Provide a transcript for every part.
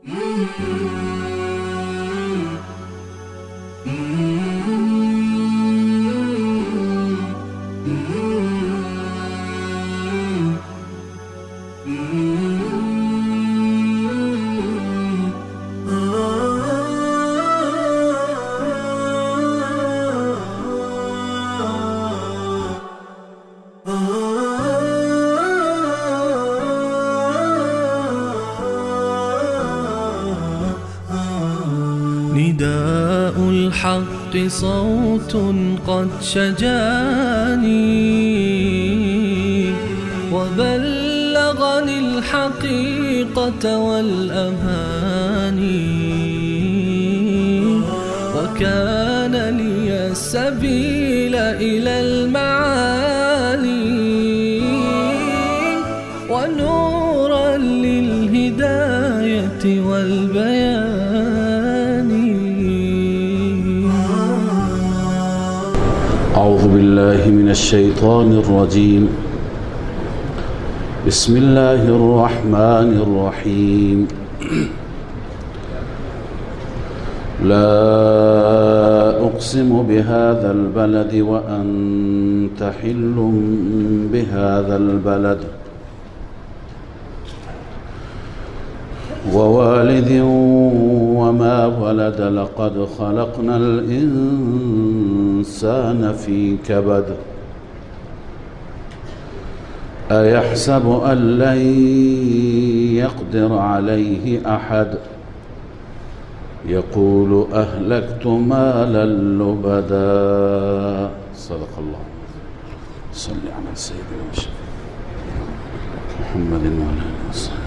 نداء الحق صوت قد شجاني وبلغني الحقيقة والأماني وكان لي السبيل إلى المعالي ونورا للهداية والبيان. أعوذ بالله من الشيطان الرجيم. بسم الله الرحمن الرحيم. لا أقسم بهذا البلد وأنت حل بهذا البلد ووالد وما ولد لقد خلقنا الإنسان في كبد أيحسب أن لن يقدر عليه أحد يقول أهلكت مالا لبدا. صدق الله. صل على سيدنا محمد وعلى آله وصحبه.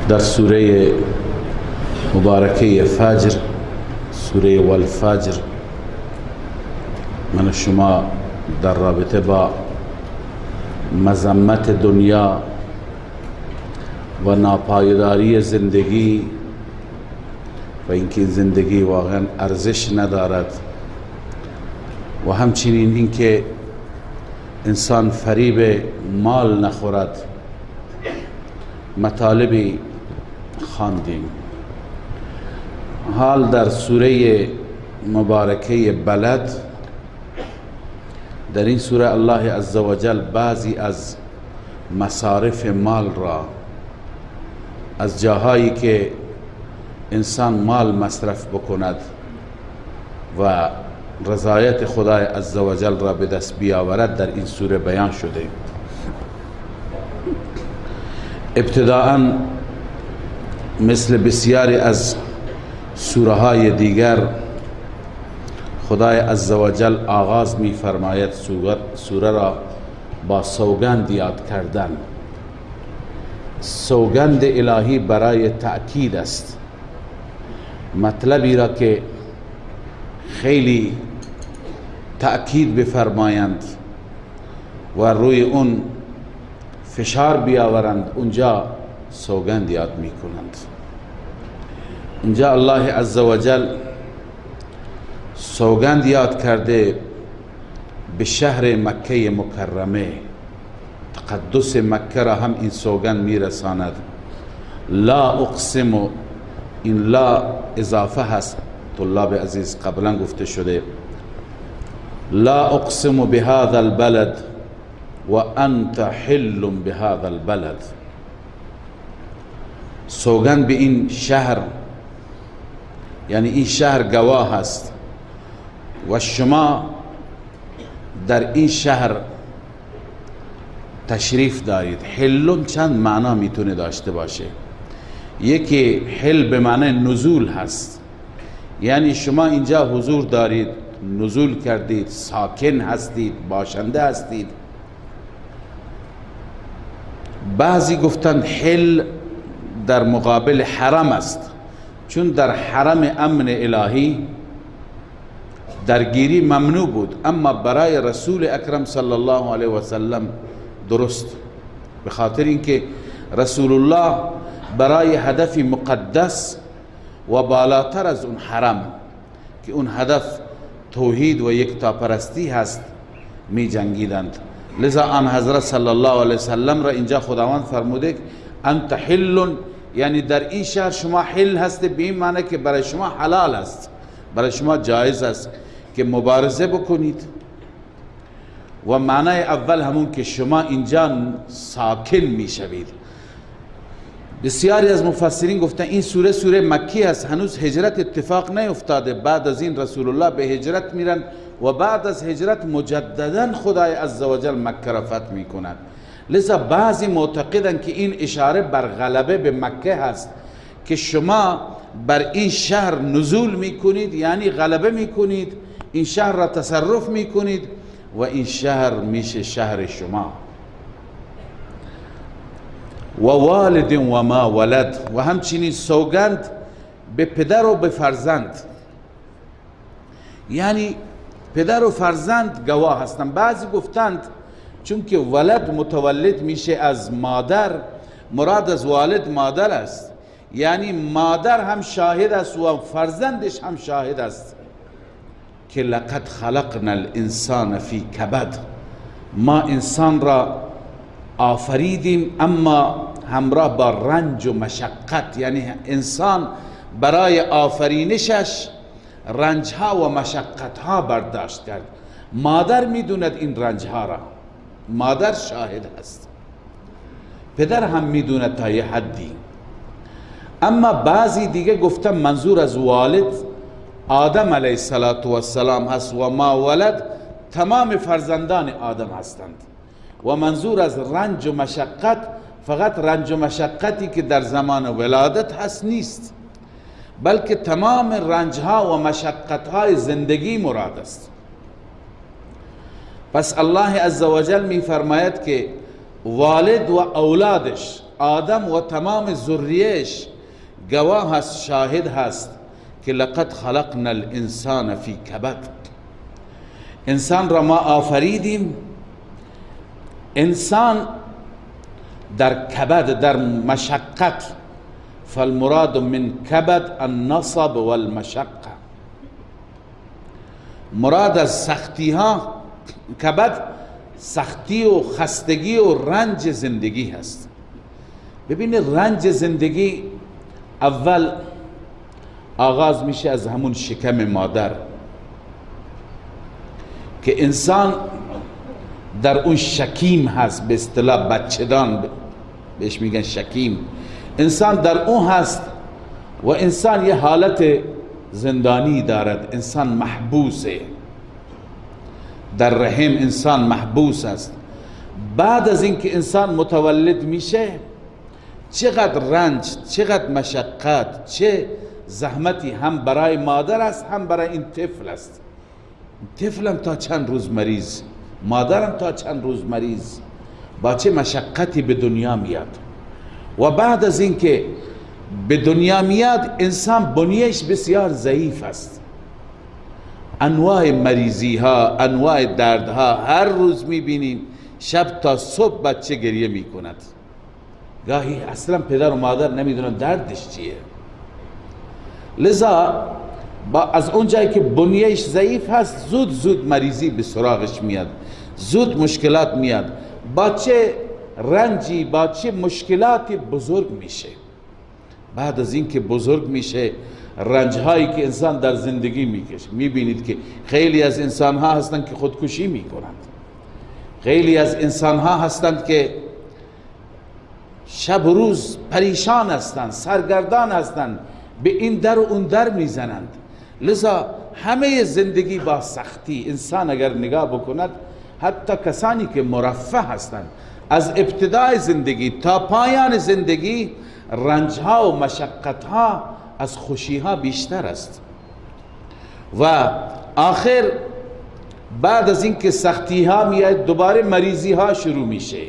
در سوره مبارکه فجر، سوره والفجر، من شما در رابطه با مذمت دنیا و ناپایداری زندگی و اینکه زندگی واقعا ارزش ندارد و همچنین اینکه انسان فریب مال نخورد مطالبی خواندیم. حال در سوره مبارکه بلد، در این سوره الله عزوجل بعضی از مصارف مال را، از جاهایی که انسان مال مصرف بکند و رضایت خدای عزوجل را به دست بیاورد در این سوره بیان شده. ابتداءً مثل بسیاری از سوره های دیگر خدای عزوجل آغاز می فرماید سوره را با سوگند یاد کردن. سوگند الهی برای تأکید است، مطلبی را که خیلی تأکید بفرمایند و روی اون فشار بیاورند، اونجا سوگند یاد می کنند. اینجا الله عزوجل سوگند یاد کرده به شهر مکه مکرمه. تقدس مکه را هم این سوگند می رساند. لا اقسم، این لا اضافه هست، طلاب عزیز قبلا گفته شده. لا اقسم بهذا البلد و انت حل بهذا البلد. سوگند به این شهر، یعنی این شهر گواه است و شما در این شهر تشریف دارید. حل چند معنا میتونه داشته باشه. یکی حل به معنی نزول هست، یعنی شما اینجا حضور دارید، نزول کردید، ساکن هستید، باشنده هستید. بعضی گفتن حل در مقابل حرم است، چون در حرم امن الهی درگیری ممنوع بود، اما برای رسول اکرم صلی الله علیه و سلم درست، به خاطر اینکه رسول الله برای هدف مقدس و بالاتر از اون حرم که اون هدف توحید و یکتاپرستی هست می جنگیدند. لذا آن حضرت صلی الله علیه وسلم را اینجا خداوند فرموده انت حل، یعنی در این شهر شما حل هست، به این معنی که برای شما حلال است، برای شما جایز است که مبارزه بکنید. و معنی اول همون که شما اینجا ساکن میشوید. بسیاری از مفسرین گفتن این سوره مکی است، هنوز هجرت اتفاق نیفتاده، بعد از این رسول الله به هجرت میرن و بعد از هجرت مجددا خدای عزوجل مکه را فتح میکند. لذا بعضی معتقدن که این اشاره بر غلبه به مکه هست که شما بر این شهر نزول میکنید، یعنی غلبه میکنید، این شهر را تصرف میکنید و این شهر میشه شهر شما. و والد و ما ولد، و همچنین سوگند به پدر و به فرزند، یعنی پدر و فرزند گواه هستند. بعضی گفتند چون که ولد متولد میشه از مادر، مراد از والد مادر است، یعنی مادر هم شاهد است و فرزندش هم شاهد است که لقد خلقنا الانسان فی کبد، ما انسان را آفریدیم اما همراه با رنج و مشقت، یعنی انسان برای آفرینشش رنجها و مشقتها برداشت کرد. مادر میدوند این رنجها را، مادر شاهد است، پدر هم میدوند تا یه حدی. اما بعضی دیگه گفتن منظور از والد آدم علیه السلام هست و ما ولد تمام فرزندان آدم هستند. و منظور از رنج و مشقت فقط رنج و مشقتی که در زمان ولادت هست نیست، بلکه تمام رنجها و مشقتهای زندگی مراد است. پس الله عزوجل می فرماید که والد و اولادش، آدم و تمام ذریهش گواه هست، شاهد هست که لقد خلقنا الانسان فی کبد، انسان را ما آفریدیم. انسان در کبد، در مشقت، فالمراد من کبد النصب والمشقه، مراد از سختی ها، کبد سختی و خستگی و رنج زندگی هست. ببینید رنج زندگی اول آغاز میشه از همون شکم مادر که انسان در اون شکیم هست، به اصطلاح بچه‌دان بهش میگن شکیم، انسان در اون هست و انسان یه حالت زندانی دارد، انسان محبوسه، در رحم انسان محبوس است. بعد از اینکه انسان متولد میشه چقدر رنج، چقدر مشقت، چه زحمتی هم برای مادر است هم برای این طفل است. طفلم تا چند روز مریض، مادرم تا چند روز مریض، با چه مشقتی به دنیا میاد. و بعد از اینکه به دنیا میاد انسان بنیهش بسیار ضعیف است، انواع مریضی ها، انواع دردها هر روز میبینیم، شب تا صبح بچه گریه میکند، گاهی اصلا پدر و مادر نمیدونن دردش چیه. لذا از اون جایی که بنیهش ضعیف هست زود مریضی به سراغش میاد، زود مشکلات میاد، با چه رنجی، با چه مشکلاتی بزرگ میشه. بعد از این که بزرگ میشه رنجهایی که انسان در زندگی میکشه، میبینید که خیلی از انسان ها هستند که خودکشی میکنند، خیلی از انسان ها هستند که شب و روز پریشان هستند، سرگردان هستند، به این در و اون در میزنند. لذا همه زندگی با سختی، انسان اگر نگاه بکند حتی کسانی که مرفه هستند از ابتدای زندگی تا پایان زندگی رنجها و مشقتها از خوشیها بیشتر است. و آخر بعد از اینکه سختی ها میاد دوباره مریضی ها شروع میشه،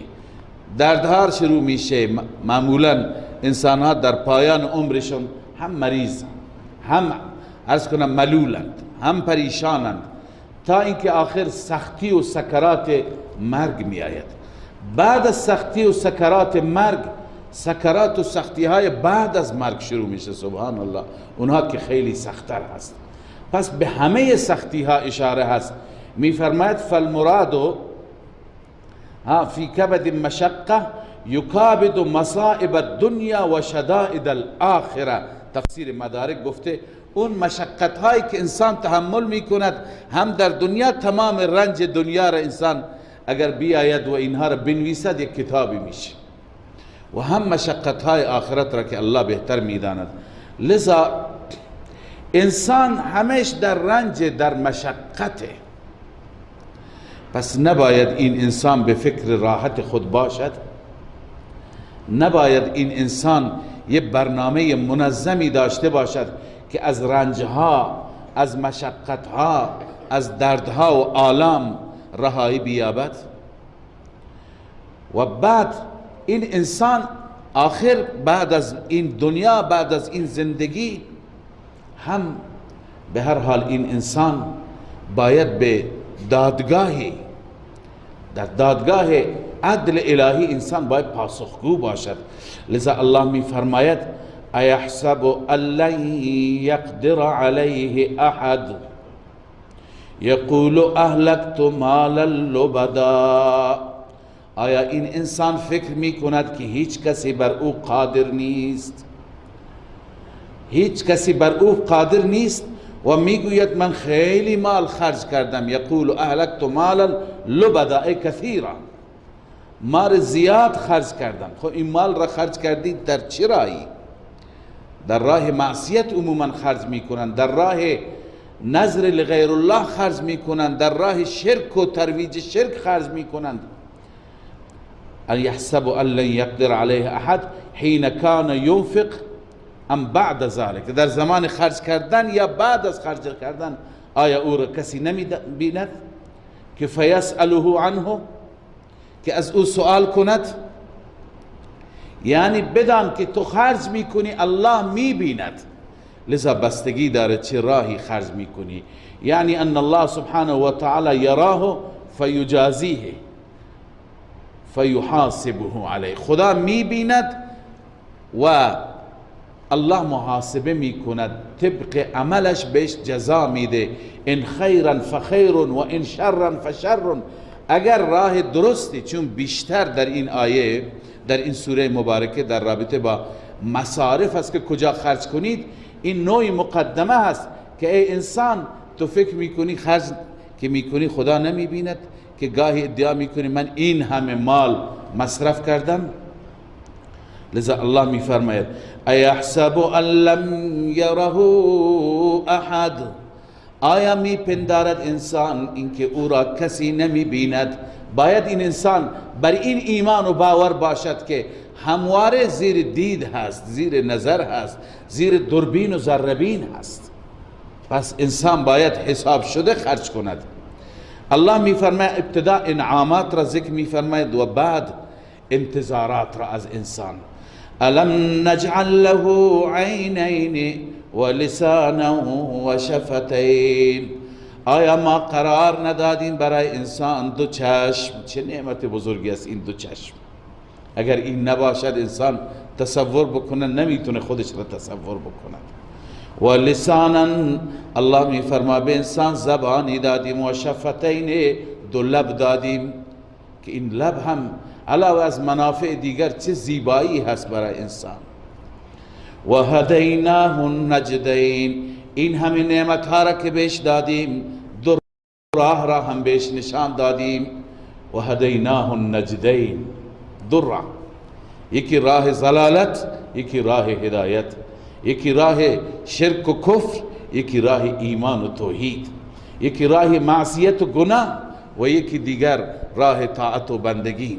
دردها شروع میشه. معمولا انسان ها در پایان عمرشون هم مریض، هم عرض کنم ملولند، هم پریشانند، تا اینکه آخر سختی و سکرات مرگ می آید. بعد از سختی و سکرات مرگ، سکرات و سختی های بعد از مرگ شروع میشه، سبحان الله، اونها که خیلی سخت‌تر هست. پس به همه سختی ها اشاره هست. می فرماید فالمراد فی کبد مشقه، یکابد مصائب الدنیا و شدائد الاخره. تفسیر مدارک گفته اون مشقت هایی که انسان تحمل میکند هم در دنیا، تمام رنج دنیا را انسان اگر بیاید و اینها را بنویسد یک کتابی میشه، و هم مشقت های آخرت را که الله بهتر میداند. لذا انسان همیش در رنج، در مشقته. پس نباید این انسان به فکر راحت خود باشد، نباید این انسان یه برنامه منظمی داشته باشد که از رنجها، از مشقتها، از دردها و آلام رهایی بیابد. و بعد این انسان آخر بعد از این دنیا، بعد از این زندگی هم به هر حال این انسان باید به دادگاهی، در دادگاه عدل الهی انسان باید پاسخگو باشد. لذا الله می فرماید ایحسب ان لن یقدر علیه احد یقول اهلکت مالا لبدا. آیا این انسان فکر می کند که هیچ کسی بر او قادر نیست؟ هیچ کسی بر او قادر نیست و میگوید من خیلی مال خرج کردم. یقول اهلکت مالا لبدا، ای کثیرا، مال زیاد خرج کردم. خب این مال را خرج کردید در چه راهی؟ در راه معصیت عموما خرج میکنند، در راه نظر لغیر الله خرج میکنند، در راه شرک و ترویج شرک خرج میکنند. ان یحسب ان لن یقدر علیه احد حین کان ینفق ام بعد ذلك، در زمان خرج کردن یا بعد از خرج کردن آیا او را کسی نمی بیند که فیسأله عنه، که از او سوال کند؟ یعنی بدان که تو خرج میکنی الله میبیند، لذا بستگی داره چه راهی خرج میکنی. یعنی ان الله سبحانه و تعالی یراه فیجازیه فیحاسبه علیه، خدا میبیند و الله محاسبه میکند، طبق عملش بهش جزا میده. ان خیرا فخیر و ان شرا فشر. اگر راه درستی، چون بیشتر در این آیه، در این سوره مبارکه در رابطه با مصارف است که کجا خرج کنید، این نوعی مقدمه هست که ای انسان تو فکر میکنی خرج که میکنی خدا نمیبیند، که گاهی ادعا میکنی من این همه مال مصرف کردم. لذا الله میفرماید ایحسب ان لم یره احد، آیا میپندارد انسان اینکه او را کسی نمیبیند؟ باید این انسان بر این ایمان و باور باشد که همواره زیر دید هست، زیر نظر هست، زیر دوربین و ذره‌بین هست. پس انسان باید حساب شده خرج کند. الله میفرماید ابتدا انعامات را ذکر میفرماید و بعد انتظارات را از انسان. الم نجعل له عینین و لسانا و شفتین، آیا ما قرار ندادیم برای انسان دو چشم؟ چه نعمت بزرگی است این دو چشم. اگر این نباشد انسان تصور بکنه نمیتونه خودش را تصور بکنه. و لسانا، الله میفرما به انسان زبانی دادیم، و شفتین، دو لب دادیم که این لب هم علاوه از منافع دیگر چه زیبایی هست برای انسان. و هدیناه النجدین، این همه نعمت ها را که بهش دادیم دو راه را هم بهش نشان دادیم. و هدیناه النجدین، دو راه، یکی راه ضلالت، یکی راه هدایت، یکی راه شرک و کفر، یکی راه ایمان و توحید، یکی راه معصیت و گناه و یکی دیگر راه طاعت و بندگی.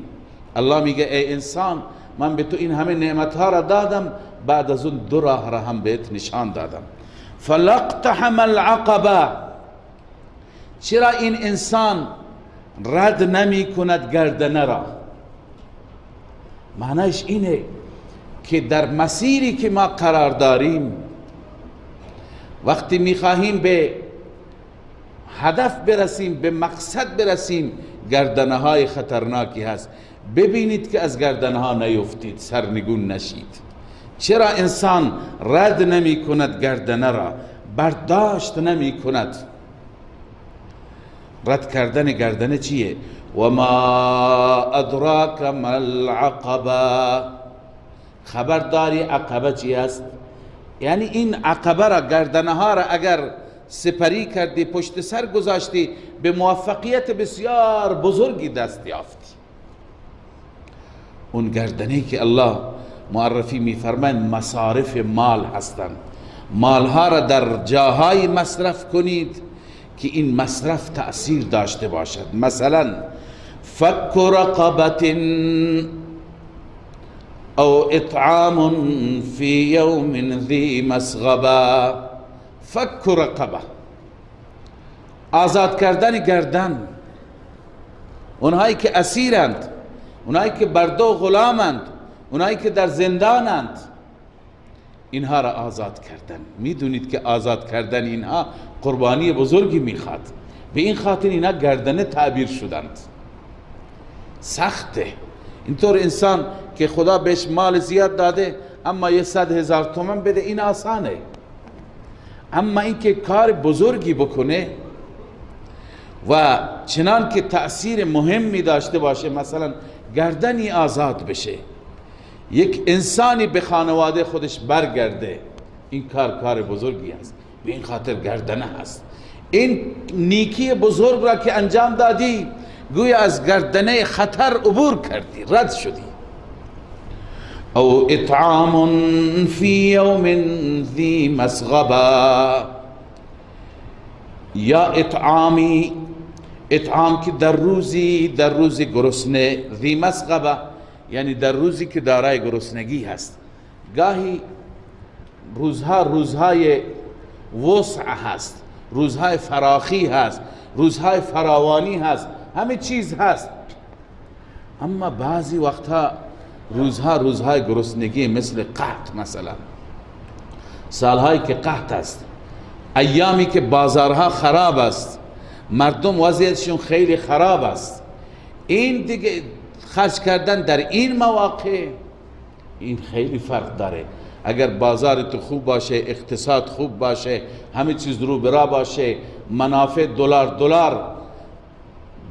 الله میگه ای انسان من به تو این همه نعمت ها را دادم، بعد از اون دو راه را هم بهت نشان دادم. فلاقتحم العقبه، چرا این انسان رد نمی کند گردنه را؟ معنیش اینه که در مسیری که ما قرار داریم، وقتی میخواهیم به هدف برسیم، به مقصد برسیم، گردنه های خطرناکی هست. ببینید که از گردنه ها نیفتید، سرنگون نشید. چرا انسان رد نمی کند گردنه را، برداشت نمی کند؟ رد کردن گردنه چیه؟ و ما ادراک ما العقبه، خبرداری عقبه چی است؟ یعنی این عقبه را، گردنه ها را اگر سپری کردی، پشت سر گذاشتی، به موفقیت بسیار بزرگی دست یافتی. اون گردنه‌ای که الله معرفی می‌فرمایند مصارف مال هستند. مالها را در جاهای مصرف کنید که این مصرف تأثیر داشته باشد. مثلا فک رقبت او اطعام فی یوم ذی مسغبه. فک رقبه، آزاد کردن گردن. اونهایی که اسیرند، اونهایی که برده و غلامند، اونهایی که در زندانند، اینها را آزاد کردن. میدونید که آزاد کردن اینها قربانی بزرگی میخواد. به این خاطر اینا گردنه تعبیر شدند. سخته. اینطور انسان که خدا بهش مال زیاد داده اما 100,000 تومان بده، این آسانه. اما این که کار بزرگی بکنه و چنان که تأثیر مهمی داشته باشه، مثلا گردنی آزاد بشه، یک انسانی به خانواده خودش برگرده، این کار بزرگی است. به این خاطر گردنه هست. این نیکی بزرگ را که انجام دادی، گویا از گردنه خطر عبور کردی، رد شدی. او اطعام فی یوم ذی مسغبه، یا اطعامی، اطعام که در روزی گرسنه، ذی مسغبه یعنی در روزی که دارای گرسنگی هست. گاهی روزهای وسع هست، روزهای فراخی هست، روزهای فراوانی هست، همه چیز هست. اما بعضی وقتها روزهای گرسنگی، مثل قحط مثلا، سالهایی که قحط است، ایامی که بازارها خراب است، مردم وضعیتشون خیلی خراب است. این دیگه خرج کردن در این مواقع، این خیلی فرق داره. اگر بازار تو خوب باشه، اقتصاد خوب باشه، همه چیز رو برا باشه، منافع دلار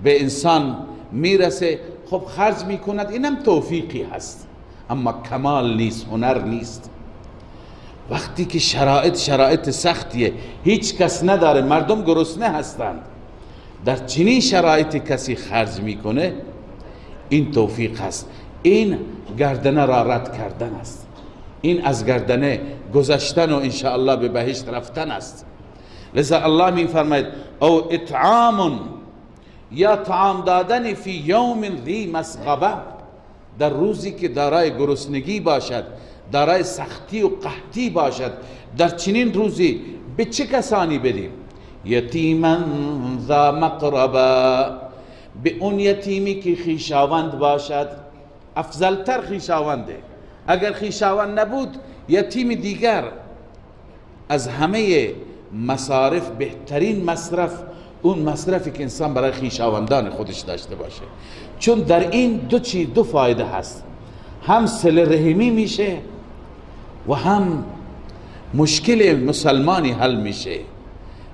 به انسان میرسه، خب خرج میکند، اینم توفیقی هست. اما کمال نیست، هنر نیست. وقتی که شرایط سختیه، هیچ کس نداره، مردم گرسنه هستند، در چنین شرایطی کسی خرج میکنه، این توفیق هست. این گردنه را رد کردن است. این از گردنه گذشتن و انشاءالله به بهشت رفتن است. لذا الله می فرماید او اطعام، یا طعام دادن فی یوم ذی مسغبه، در روزی که دارای گرسنگی باشد، دارای سختی و قحطی باشد. در چنین روزی به چه کسانی بدیم؟ یتیما ذا مقربه، به اون یتیمی که خویشاوند باشد. افضلتر خویشاونده. اگر خویشاوند نبود، یتیم دیگر. از همه مصارف بهترین مصرف اون مصرفی که انسان برای خویشاوندان خودش داشته باشه. چون در این دو فایده هست، هم صله رحمی میشه و هم مشکل مسلمانی حل میشه،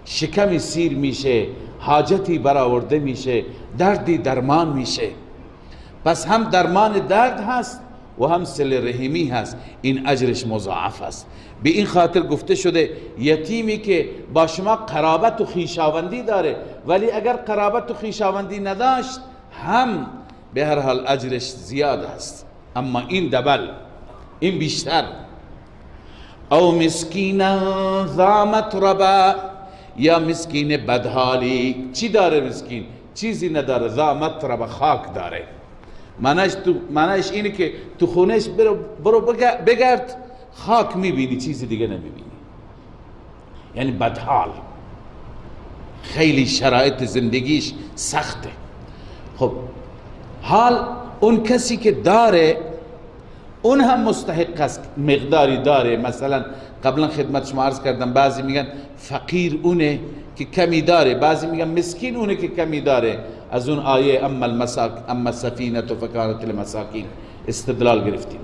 شکمی سیر میشه، حاجتی برآورده میشه، دردی درمان میشه. پس هم درمان درد هست و هم صله رحمی هست. این اجرش مضاعف است. به این خاطر گفته شده یتیمی که با شما قرابت و خویشاوندی داره، ولی اگر قرابت و خویشاوندی نداشت، هم به هر حال اجرش زیاد است. اما این دبل، این بیشتر. او مسکینا ذا متربه، یا مسکین بدحالی. چی داره مسکین؟ چیزی نداره. ذا متربه، خاک داره. معنیش اینه که تو خونش برو بگرد، خاک میبینی، چیزی دیگه نمیبینی. یعنی بدحال، خیلی شرایط زندگیش سخته. خب حال اون کسی که داره، اون هم مستحق است، مقداری داره. مثلا قبلا خدمت شما عرض کردم، بعضی میگن فقیر اونه که کمی داره، بعضی میگن مسکین اونه که کمی داره. از اون آیه اما السفینه فکانت للمساکین استدلال گرفتیم.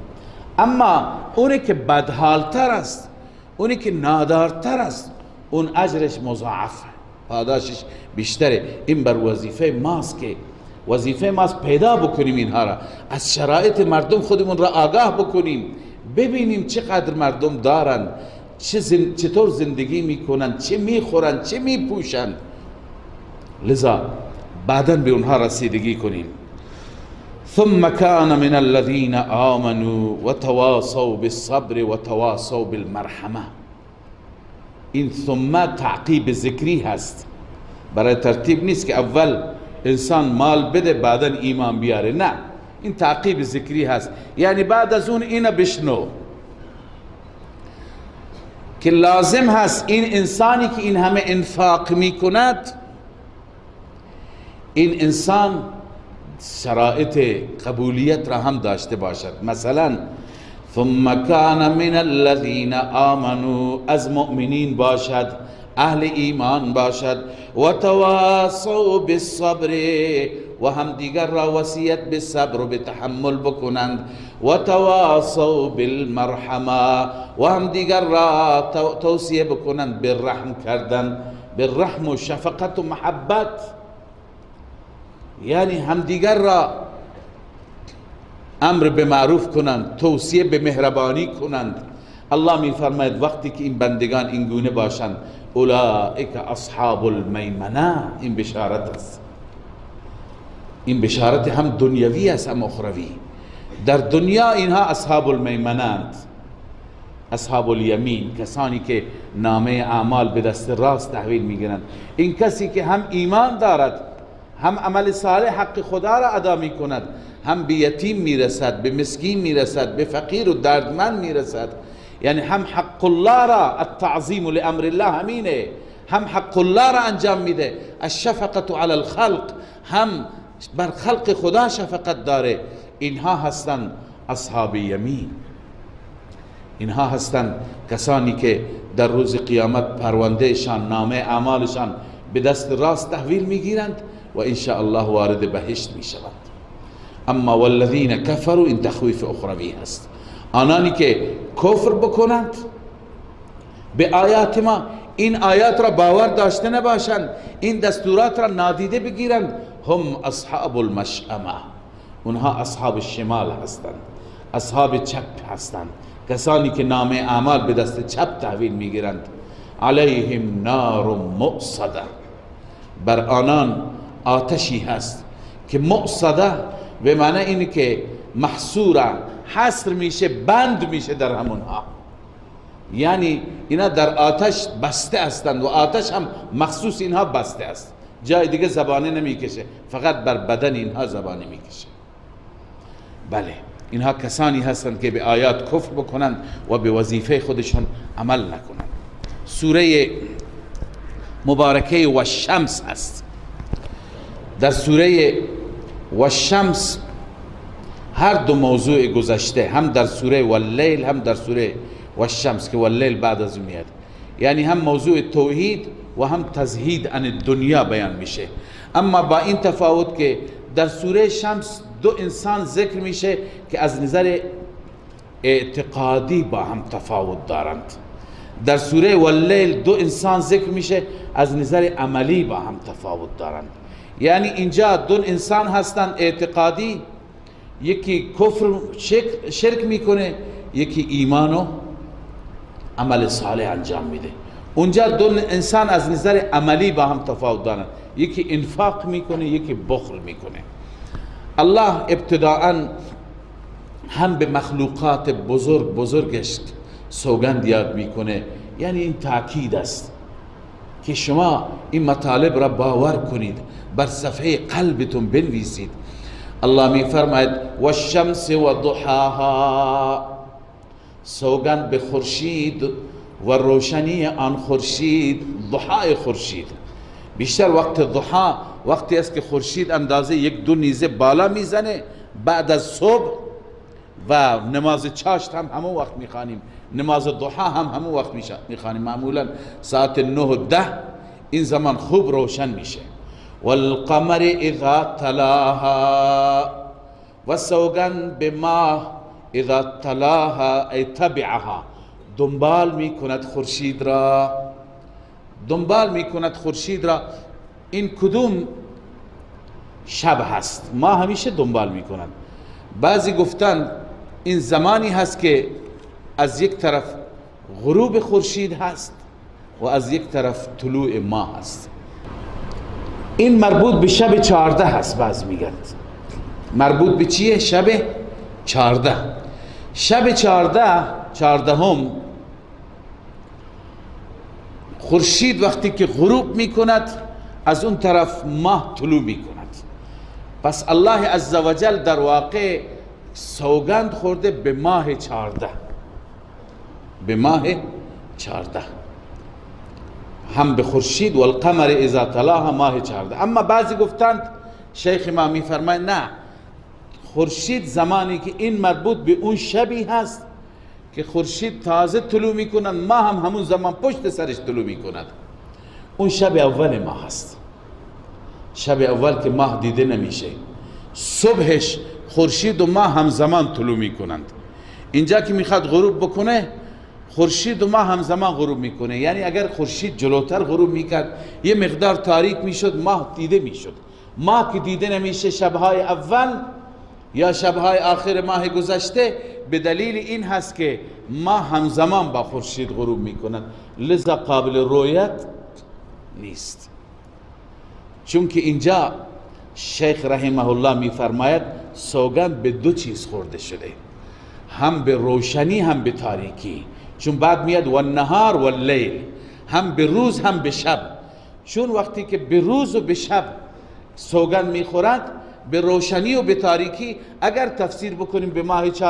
اما اونه که بدحالتر است، اونه که نادارتر است، اون اجرش مضاعفه، پاداشش بیشتره. این بر وظیفه ماست که وظیفه ماست پیدا بکنیم اینها را، از شرایط مردم خودمون را آگاه بکنیم، ببینیم چقدر مردم دارن، چطور زندگی میکنن، چه میخورن، چه میپوشن، لذا بعداً به اونها رسیدگی کنیم. ثم كان من الذين آمنوا وتواصوا بالصبر وتواصوا بالمرحمه. این ثم تعقیب ذکری هست، برای ترتیب نیست که اول انسان مال بده بعدا ایمان بیاره، نه، این تعقیب ذکری هست، یعنی بعد از اون اینو بشنو که لازم هست این انسانی که این همه انفاق میکند، این انسان شرایط قبولیت را هم داشته باشد. مثلا ثم كان من الذين آمنوا، از مؤمنین باشد، اهل ایمان باشد، و تواصوا بالصبر، و هم دیگر را وصیت به صبر و به تحمل بکنند، و تواصوا بالمرحمه، و هم دیگر را توصیه بکنند به رحم کردن، به رحم و شفقت و محبت، یعنی هم دیگر را امر به معروف کنند، توصیه به مهربانی کنند. الله می فرماید وقتی که این بندگان این گونه باشند، اولئک اصحاب المیمنه، این بشارت است، این بشارت هم دنیوی است هم اخروی. در دنیا اینها اصحاب المیمنه اند، اصحاب الیمین، کسانی که نامه اعمال به دست راست تحویل میگیرند. این کسی که هم ایمان دارد، هم عمل صالح حق خدا را ادا می کند، هم به یتیم میرسد، به مسکین میرسد، به فقیر و دردمند میرسد، یعنی هم حق الله را، التعظیم لامر الله همینه، هم حق الله را انجام میده، الشفقت علی الخلق، هم بر خلق خدا شفقت داره. اینها هستند اصحاب یمین، اینها هستند کسانی که در روز قیامت پروندهشان، نامه اعمالشان به دست راست تحویل میگیرند و ان شاء الله وارد بهشت میشوند. اما والذین کفروا، این تخویف اخروی هست، آنانی که کفر بکنند به آیات ما، این آیات را باور داشته نباشند، این دستورات را نادیده بگیرند، هم اصحاب المشأمه، اونها اصحاب شمال هستند، اصحاب چپ هستند، کسانی که نامه اعمال به دست چپ تحویل میگیرند. علیهم نار مؤصده، بر آنان آتشی هست که مؤصده به معنی اینه که محصوره، حصر میشه، بند میشه در همونها، یعنی اینا در آتش بسته هستند و آتش هم مخصوص اینها بسته است، جای دیگه زبانه نمیکشه، فقط بر بدن اینها زبانه میکشه. بله، اینها کسانی هستند که به آیات کفر بکنند و به وظیفه خودشان عمل نکنند. سوره مبارکه و شمس است. در سوره و شمس هر دو موضوع گذشته، هم در سوره واللیل هم در سوره و شمس که واللیل بعد از میاد، یعنی هم موضوع توحید و هم تزهید عن دنیا بیان میشه. اما با این تفاوت که در سوره شمس دو انسان ذکر میشه که از نظر اعتقادی با هم تفاوت دارند، در سوره واللیل دو انسان ذکر میشه از نظر عملی با هم تفاوت دارند. یعنی اینجا دو انسان هستند اعتقادی، یکی کفر شرک میکنه، یکی ایمان و عمل صالح انجام میده. اونجا دو انسان از نظر عملی با هم تفاوت دارند، یکی انفاق میکنه، یکی بخل میکنه. الله ابتداءً هم به مخلوقات بزرگش سوگند یاد میکنه، یعنی این تاکید است که شما این مطالب را باور کنید، بر صفحه قلبتون بنویسید. الله می فرماید والشمس و ضحاها، سوگند به خورشید و روشنی آن خورشید، ضحای خورشید. بیشتر وقت ضحا وقتی است که خورشید اندازه یک دو نیزه بالا میزنه بعد از صبح، و نماز چاشت هم همون وقت میخوانیم، نماز ضحا هم همون وقت میخوانیم، معمولا ساعت 9 و 10 این زمان خوب روشن میشه. والقمر اذا تلاها، و سوگند به ماه اذا تلاها ای تبعها، دنبال میکند خورشید را، دنبال میکند خورشید را. این کدوم شب هست، ماه همیشه دنبال میکنند. بعضی گفتن این زمانی هست که از یک طرف غروب خورشید هست و از یک طرف طلوع ماه هست. این مربوط به شب 14 هست. بعض میگن مربوط به چیه؟ شب 14. شب 14 خورشید وقتی که غروب میکند از اون طرف ماه طلوع میکند. پس الله عزوجل در واقع سوگند خورده به ماه 14، به ماه 14، هم به خورشید و القمر اذا تلاها ماه 14. اما بعضی گفتند شیخ ما میفرماید نه، خورشید زمانی که این مربوط به اون شبی هست که خورشید تازه طلوع میکنند، ماه هم همون زمان پشت سرش طلوع میکند، اون شب اول ماه هست. شب اول که ماه دیده نمیشه، صبحش خورشید و ماه همزمان طلوع میکنند. اینجا که میخواد غروب بکنه خورشید و ماه همزمان غروب میکنه، یعنی اگر خورشید جلوتر غروب میکرد یه مقدار تاریک میشد، ماه دیده میشد. ماه که دیده نمیشه شبهای اول یا شبهای آخر ماه گذشته، به دلیل این هست که ماه همزمان با خورشید غروب میکنند، لذا قابل رویت نیست. چون که اینجا شیخ رحمه الله میفرماید سوگند به دو چیز خورده شده، هم به روشنی هم به تاریکی. چون بعد میاد و النهار و اللیل، هم به روز هم به شب. چون وقتی که به روز و به شب سوگند میخورند، به روشنی و به تاریکی، اگر تفسیر بکنیم به ماه 14،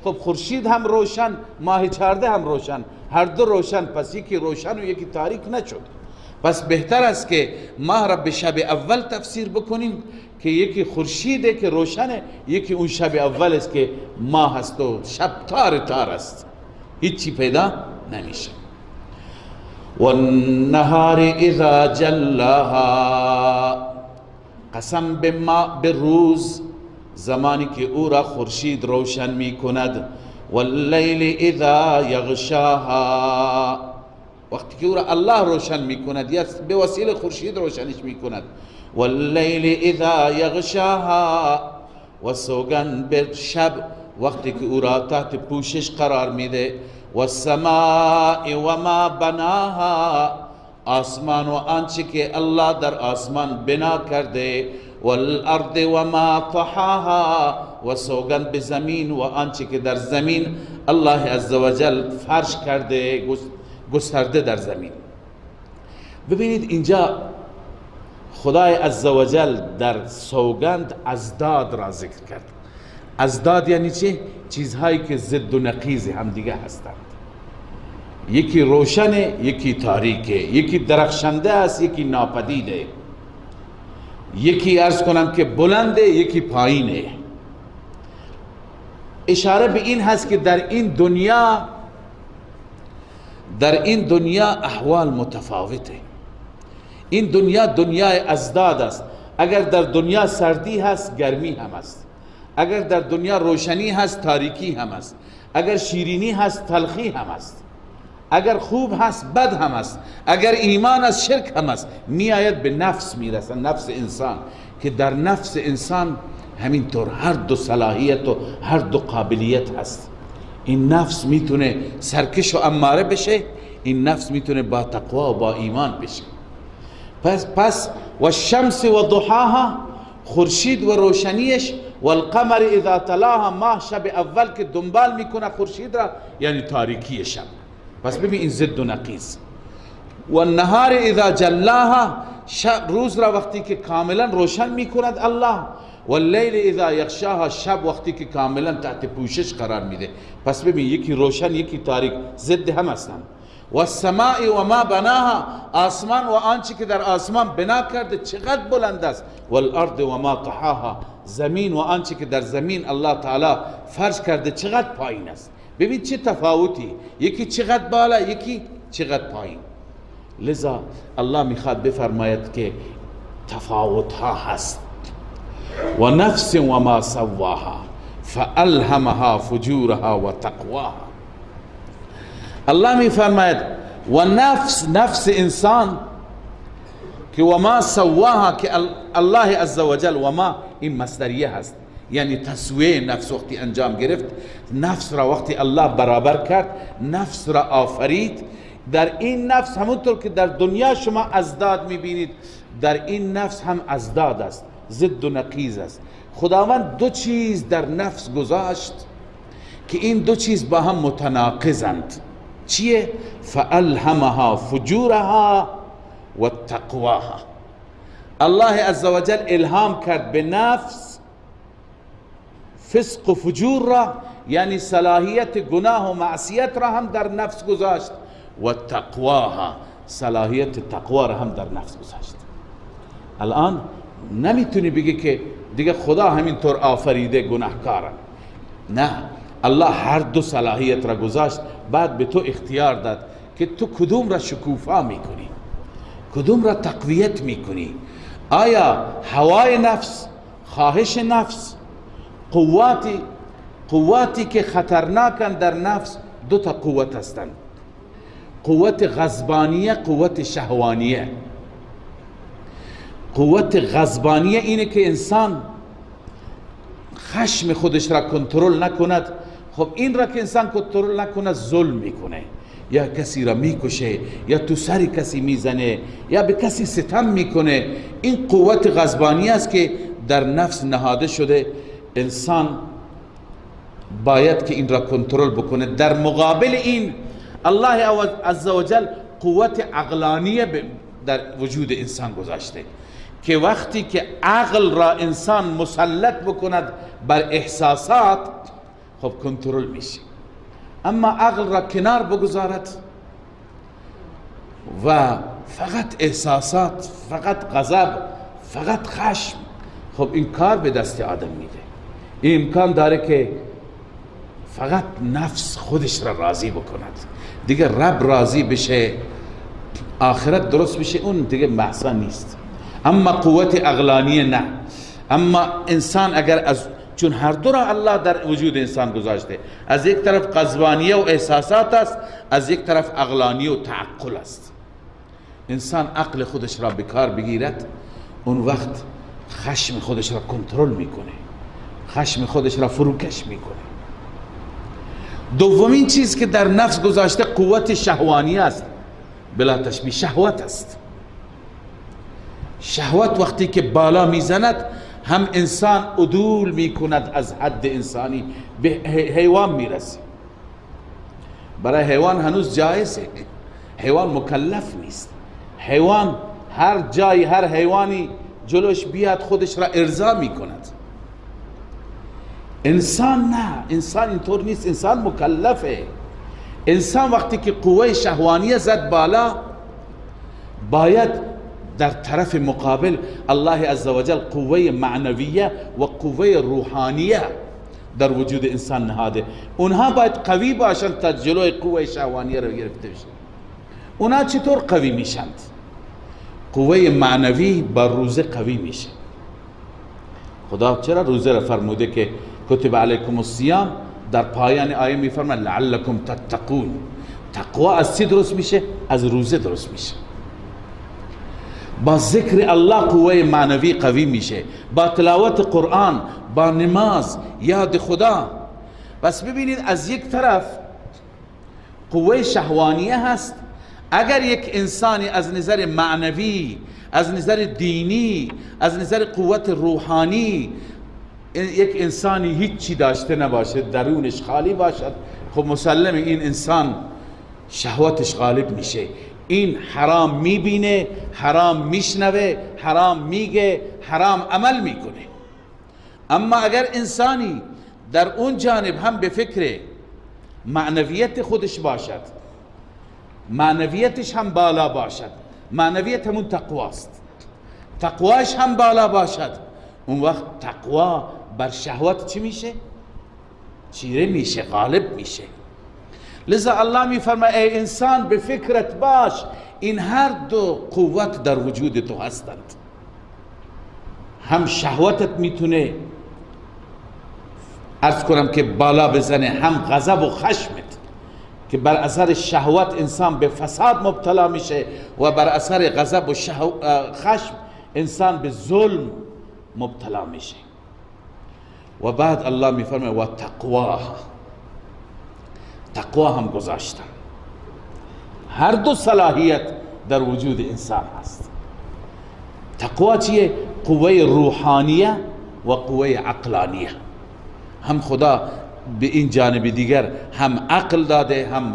خب خورشید هم روشن، ماه 14 هم روشن، هر دو روشن، پس یکی روشن و یکی تاریک نشد. پس بهتر است که ماه را به شب اول تفسیر بکنیم که یکی خورشیده که روشنه، یکی اون شب اول است که ماه هست و شب تار است، هیچی پیدا نمیشه. و النهار اذا جلاها، قسم به روز زمانی که او را خورشید روشن می کند. واللیل اذا یغشاها، وقتی که او را الله روشن می کند یا به وسیله خورشید روشنش می کند. واللیل اذا یغشاها، و سوگند به شب وقتی که او را تحت پوشش قرار میده. والسماء و ما بناها، آسمان و آنچه که الله در آسمان بنا کرده. والارض و ما طحاها، و سوگند به زمین و آنچه که در زمین الله عزوجل فرش کرده، گسترده در زمین. ببینید اینجا خدای عزوجل در سوگند ازداد را ذکر کرد. ازداد یعنی چه؟ چیزهایی که ضد و نقیض هم دیگه هستند. یکی روشنه، یکی تاریکه، یکی درخشنده است، یکی ناپدیده، یکی عرض کنم که بلنده، یکی پایینه. اشاره به این هست که در این دنیا احوال متفاوته. این دنیا دنیای ازداد است. اگر در دنیا سردی هست گرمی هم است، اگر در دنیا روشنی هست تاریکی هم است، اگر شیرینی هست تلخی هم است، اگر خوب هست بد هم است، اگر ایمان است شرک هم است. می آید به نفس میرسن، نفس انسان، که در نفس انسان همینطور هر دو صلاحیت و هر دو قابلیت هست. این نفس میتونه سرکش و اماره بشه، این نفس میتونه با تقوا و با ایمان بشه. پس و الشمس و ضحاها، خورشید و روشنیش. و القمر اذا تلاها، ماه شب اول که دنبال میکنه خورشید را، یعنی تاریکی شب. پس ببین این ضد و نقیض. و النهار اذا جلاها، روز را وقتی که کاملا روشن میکند الله. و اللیل اذا یغشاها، شب وقتی که کاملا تحت پوشش قرار میده. پس ببین یکی روشن یکی تاریک، ضد هم هستند. و السماء و ما بناها، آسمان و آنچه که در آسمان بنا کرده چقدر بلند است. و الارض و ما طحاها، زمین و آنچه که در زمین الله تعالی فرش کرده چقدر پایین است. ببین چه تفاوتی، یکی چقدر بالا یکی چقدر پایین. لذا الله میخواد بفرماید که تفاوت ها هست. و نفس و ما سواها فالهمها فجورها و تقواها. الله میفرماید و نفس انسان که وما سواها، که الله عزوجل وما این مصدریه هست، یعنی تسویه نفس وقتی انجام گرفت، نفس را وقتی الله برابر کرد، نفس را آفرید. در این نفس همونطور که در دنیا شما ازداد میبینید، در این نفس هم ازداد است، ضد و نقیض است. خداوند دو چیز در نفس گذاشت که این دو چیز با هم متناقضند. چیه؟ فالهمها فجورها و تقواها. الله عزوجل الهام کرد به نفس فسق و فجور را، یعنی صلاحیت گناه و معصیت را هم در نفس گذاشت، و تقواها، صلاحیت تقوا را هم در نفس گذاشت. الان نمیتونی بگی که دیگه خدا همینطور آفریده گناهکارن. نه، الله هر دو صلاحیت را گذاشت، بعد به تو اختیار داد که تو کدوم را شکوفا میکنی، کدوم را تقویت میکنی. آیا هوای نفس، خواهش نفس، قواتی که خطرناکن در نفس، دو تا قوت هستند: قوت غضبانیه، قوت شهوانیه. قوت غضبانیه اینه که انسان خشم خودش را کنترل نکند. خب این را که انسان کنترل نکند ظلم میکنه، یا کسی را میکشه، یا تو سر کسی میزنه، یا به کسی ستم میکنه. این قوت غضبانی است که در نفس نهاده شده. انسان باید که این را کنترل بکنه. در مقابل این الله عزوجل قوت عقلانیه در وجود انسان گذاشته که وقتی که عقل را انسان مسلط بکند بر احساسات، خب کنترل میشه. اما عقل را کنار بگذارد و فقط احساسات، فقط غضب، فقط خشم، خب این کار به دست آدم میده. این امکان داره که فقط نفس خودش را راضی بکند، دیگه رب راضی بشه، آخرت درست بشه، اون دیگه بحثا نیست. اما قوت عقلانیه نه. اما انسان اگر چون هر دو را الله در وجود انسان گذاشته، از یک طرف غضبانیه و احساسات است، از یک طرف عقلانیه و تعقل است. انسان عقل خودش را بکار بگیرد، اون وقت خشم خودش را کنترل میکنه، خشم خودش را فروکش میکنه. دومین چیز که در نفس گذاشته قوت شهوانی است، بلا تشبیه شهوت است. شهوت وقتی که بالا میزند، هم انسان عدول میکند از حد انسانی، به حیوان میرسه. برای حیوان هنوز جایزه، حیوان مکلف نیست. حیوان هر جای هر حیوانی جلوش بیاد خودش را ارضا میکند. انسان نه، انسان اینطور نیست، انسان مکلفه. انسان وقتی که قوه شهوانیه زد بالا، باید در طرف مقابل الله عزوجل قوه معنویه و قوه روحانیه در وجود انسان نهاده. اونها باید قوی باشند تا جلوی قوه شهوانیه رو گرفته بشه. اونها چطور قوی میشند؟ قوه معنوی با روزه قوی میشه. خدا چرا روزه را فرموده که کتب علیکم الصیام؟ در پایان آیه میفرماید لعلکم تتقون. تقوا از چی درست میشه؟ از روزه درست میشه. با ذکر الله قوه معنوی قوی میشه، با تلاوت قرآن، با نماز، یاد خدا. بس ببینید از یک طرف قوه شهوانیه هست. اگر یک انسانی از نظر معنوی، از نظر دینی، از نظر قوت روحانی یک انسانی هیچی داشته نباشه، درونش خالی باشد، خب مسلم این انسان شهوتش غالب میشه. این حرام میبینه، حرام میشنوه، حرام میگه، حرام عمل میکنه. اما اگر انسانی در اون جانب هم به فکر معنویت خودش باشد، معنویتش هم بالا باشد، معنویت همون تقواست، تقواش هم بالا باشد، اون وقت تقوا بر شهوت چی میشه؟ چیره میشه، غالب میشه. لذا الله میفرماید ای انسان به فکرت باش، این هر دو قوت در وجود تو هستند. هم شهوتت میتونه عرض کنم که بالا بزنه، هم غضب و خشمت. که بر اثر شهوت انسان به فساد مبتلا میشه و بر اثر غضب و خشم انسان به ظلم مبتلا میشه. و بعد الله میفرمه و تقوا هم گذاشتن. هر دو صلاحیت در وجود انسان هست. تقوا چیه؟ قوه روحانیه و قوه عقلانیه. هم خدا به این جانب دیگر هم عقل داده هم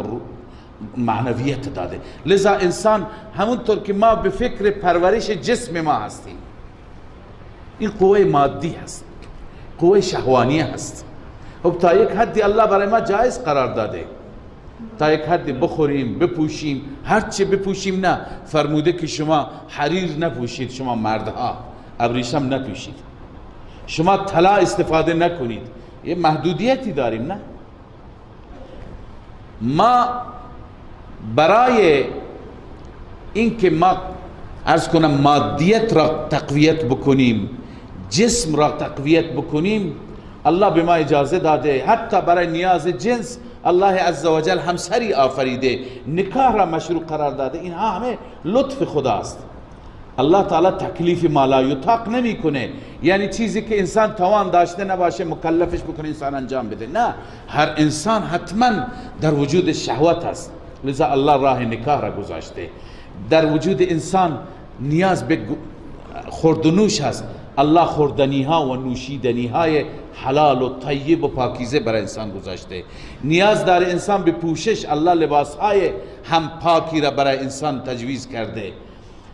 معنویت داده. لذا انسان همونطور که ما به فکر پرورش جسم ما هستیم، این قوه مادی هست، قوه شهوانیه هست. خب تا یک حدی الله برای ما جایز قرار داده، تا یک حدی بخوریم بپوشیم، هرچی بپوشیم. نه، فرموده که شما حریر نپوشید، شما مردها ابریشم نپوشید، شما طلا استفاده نکنید. یه محدودیتی داریم. نه، ما برای اینکه ما عرض کنم مادیت را تقویت بکنیم، جسم را تقویت بکنیم، الله به ما اجازه داده حتی برای نیاز جنس الله عزوجل همسری آفریده، نکاح را مشروع قرار داده. اینها همه لطف خداست. الله تعالی تکلیف ما لا یطاق نمی کنه، یعنی چیزی که انسان توان داشته نباشه مکلفش بکنه انسان انجام بده. نه، هر انسان حتما در وجود شهوت هست، لذا الله راه نکاح را گذاشته. در وجود انسان نیاز به خورد و نوش هست، الله خوردنی ها و نوشیدنی های حلال و طیب و پاکیزه برای انسان گذاشته. نیاز داره انسان به پوشش، الله لباس های هم پاکی را برای انسان تجویز کرده.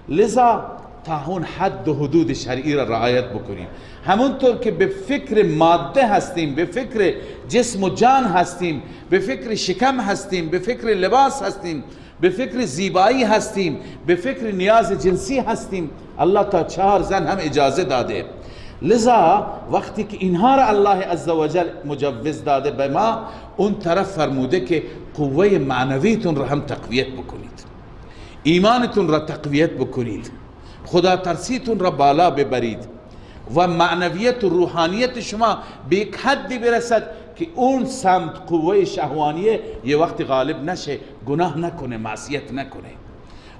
لذا تا اون حد و حدود شرعی را رعایت بکنیم. همونطور که به فکر ماده هستیم، به فکر جسم و جان هستیم، به فکر شکم هستیم، به فکر لباس هستیم، به فکر زیبایی هستیم، به فکر نیاز جنسی هستیم، الله تا 4 زن هم اجازه داده. لذا وقتی که اینها را الله عزوجل مجوز داده به ما، اون طرف فرموده که قوه معنویتون را هم تقویت بکنید، ایمانتون را تقویت بکنید، خدا ترسیتون را بالا ببرید و معنویت و روحانیت شما به یک حدی برسد که اون سمت قوه شهوانیه یه وقتی غالب نشه، گناه نکنه، معصیت نکنه.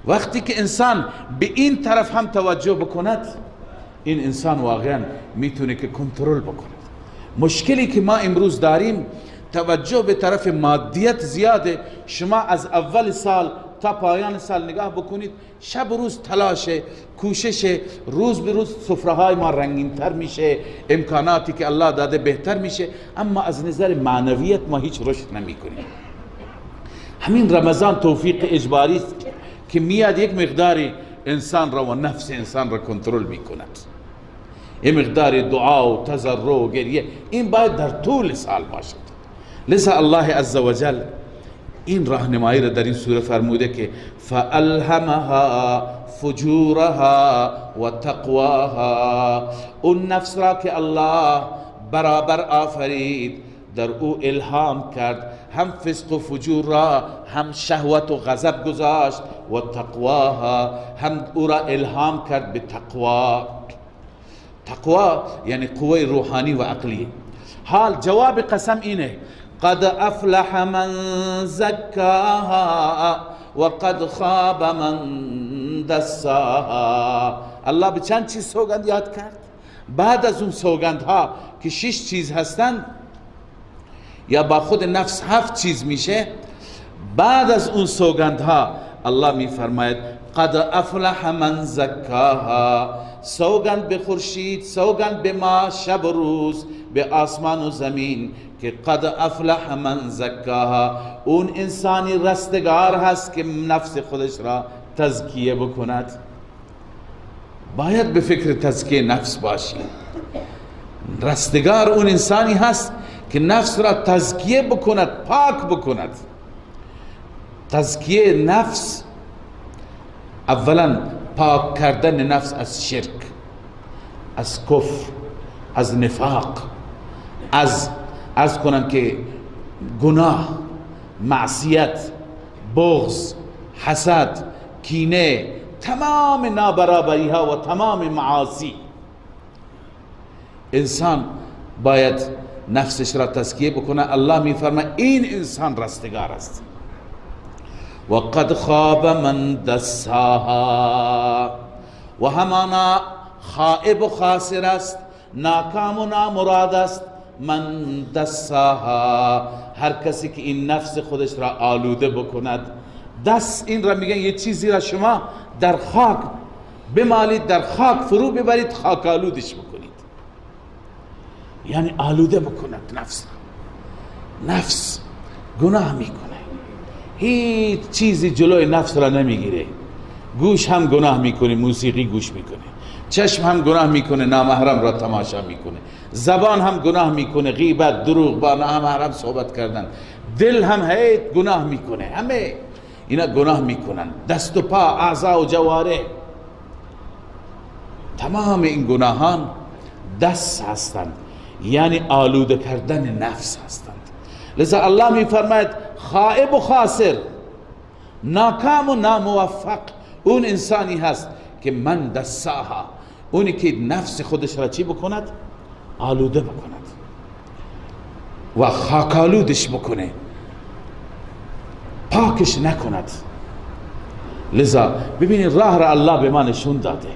وقتی که انسان به این طرف هم توجه بکند، این انسان واقعا میتونه که کنترل بکند. مشکلی که ما امروز داریم، توجه به طرف مادیت زیاده. شما از اول سال تا پایان سال نگاه بکنید، شب و روز تلاشه، کوششه، روز به روز سفره‌های ما رنگین تر میشه، امکاناتی که الله داده بهتر میشه، اما از نظر معنویت ما هیچ رشد نمی کنیم. همین رمضان توفیق اجباری است که میاد یک مقداری انسان را و نفس انسان را کنترل میکند. یک مقدار دعا و تضرع و گریه، این باید در طول سال باشد. لذا الله عزوجل این راهنمایی را در این سوره فرموده که فالهمها فجورها و تقواها. اون نفس را که الله برابر آفرید، در او الهام کرد، هم فسق و فجور را، هم شهوت و غضب گذاشت، و تقواها، هم او را الهام کرد به تقوا. تقوا یعنی قوه روحانی و عقلی. حال جواب قسم اینه: قد افلح من زکاها و قد خاب من دساها. الله به چند چیز سوگند یاد کرد. بعد از اون سوگندها که 6 چیز هستند، یا با خود نفس 7 چیز میشه، بعد از اون سوگندها الله میفرماید قد افلح من زکاها. سوگند به خورشید، سوگند به ما، شب و روز، به آسمان و زمین، که قد افلح من زکاها. اون انسانی رستگار هست که نفس خودش را تزکیه بکند. باید به فکر تزکیه نفس باشی. رستگار اون انسانی هست که نفس را تزکیه بکند، پاک بکند. تزکیه نفس اولا پاک کردن نفس از شرک، از کفر، از نفاق، از کنم که گناه، معصیت، بغض، حسد، کینه، تمام نابرابری ها و تمام معاصی. انسان باید نفسش را تزکیه بکنه. الله میفرماید این انسان رستگار است. و قد خواب من دساها، و همانا خائب و خاسر است، ناکام و نامراد است، من دساها، هر کسی که این نفس خودش را آلوده بکند. دست این را میگن یه چیزی را شما در خاک بمالید، در خاک فرو ببرید، خاک آلودش بکنید، یعنی آلوده بکند نفس. نفس گناه میکنه، هیچ چیزی جلوی نفس را نمیگیره. گوش هم گناه میکنه، موسیقی گوش میکنه، چشم هم گناه میکنه، نامحرم را تماشا میکنه، زبان هم گناه میکنه، غیبت، دروغ، با نامحرم صحبت کردن، دل هم هیت گناه میکنه، همه اینا گناه میکنن، دست و پا، اعضا و جوارح، تمام این گناهان دست هستند، یعنی آلوده کردن نفس هستند. لذا الله میفرماید خائب و خاسر، ناکام و ناموفق اون انسانی هست که من دساها، اونی که نفس خودش را چی بکند؟ آلوده بکند و خاک آلودش بکنه، پاکش نکند. لذا ببینید راه را الله به ما نشون داده.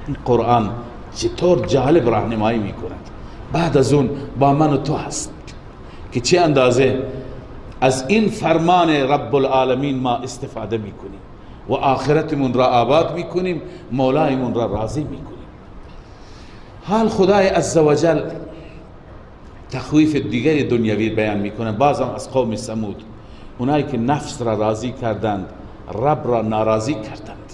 این قرآن چطور جالب راهنمایی میکند. بعد از اون با من و تو هست که چه اندازه از این فرمان رب العالمین ما استفاده میکنیم و آخرتمون را آباد میکنیم، مولایمون را راضی میکنیم. حال خدای عزوجل تخویف دیگری دنیوی بیان میکنه، بازم از قوم ثمود، اونایی که نفس را راضی کردند، رب را ناراضی کردند،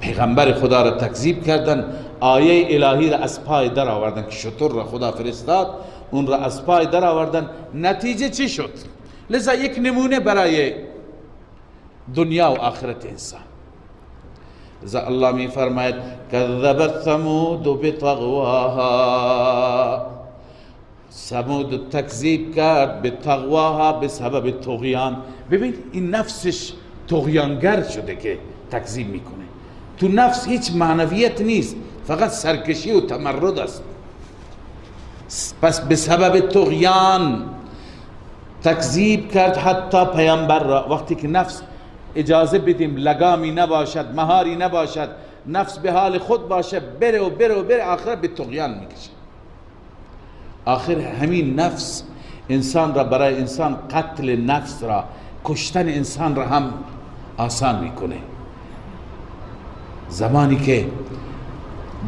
پیغمبر خدا را تکذیب کردند، آیه الهی را از پای در آوردن که شتر را خدا فرستاد، اون را از پای در آوردن. نتیجه چی شد؟ لذا یک نمونه برای دنیا و آخرت انسان. لذا الله می فرماید کذبت ثمود بطغواها، ثمود تکذیب کرد به طغواها، به سبب طغیان. ببین این نفسش طغیانگر شده که تکذیب میکنه. تو نفس هیچ معنویت نیست، فقط سرکشی و تمرد است. پس به سبب طغیان تکذیب کرد حتی پیامبر را. وقتی که نفس اجازه بدیم لگامی نباشد، مهاری نباشد، نفس به حال خود باشه، بره و بره و بره، آخر به طغیان میکشه. آخر همین نفس انسان را، برای انسان قتل نفس را، کشتن انسان را هم آسان میکنه. زمانی که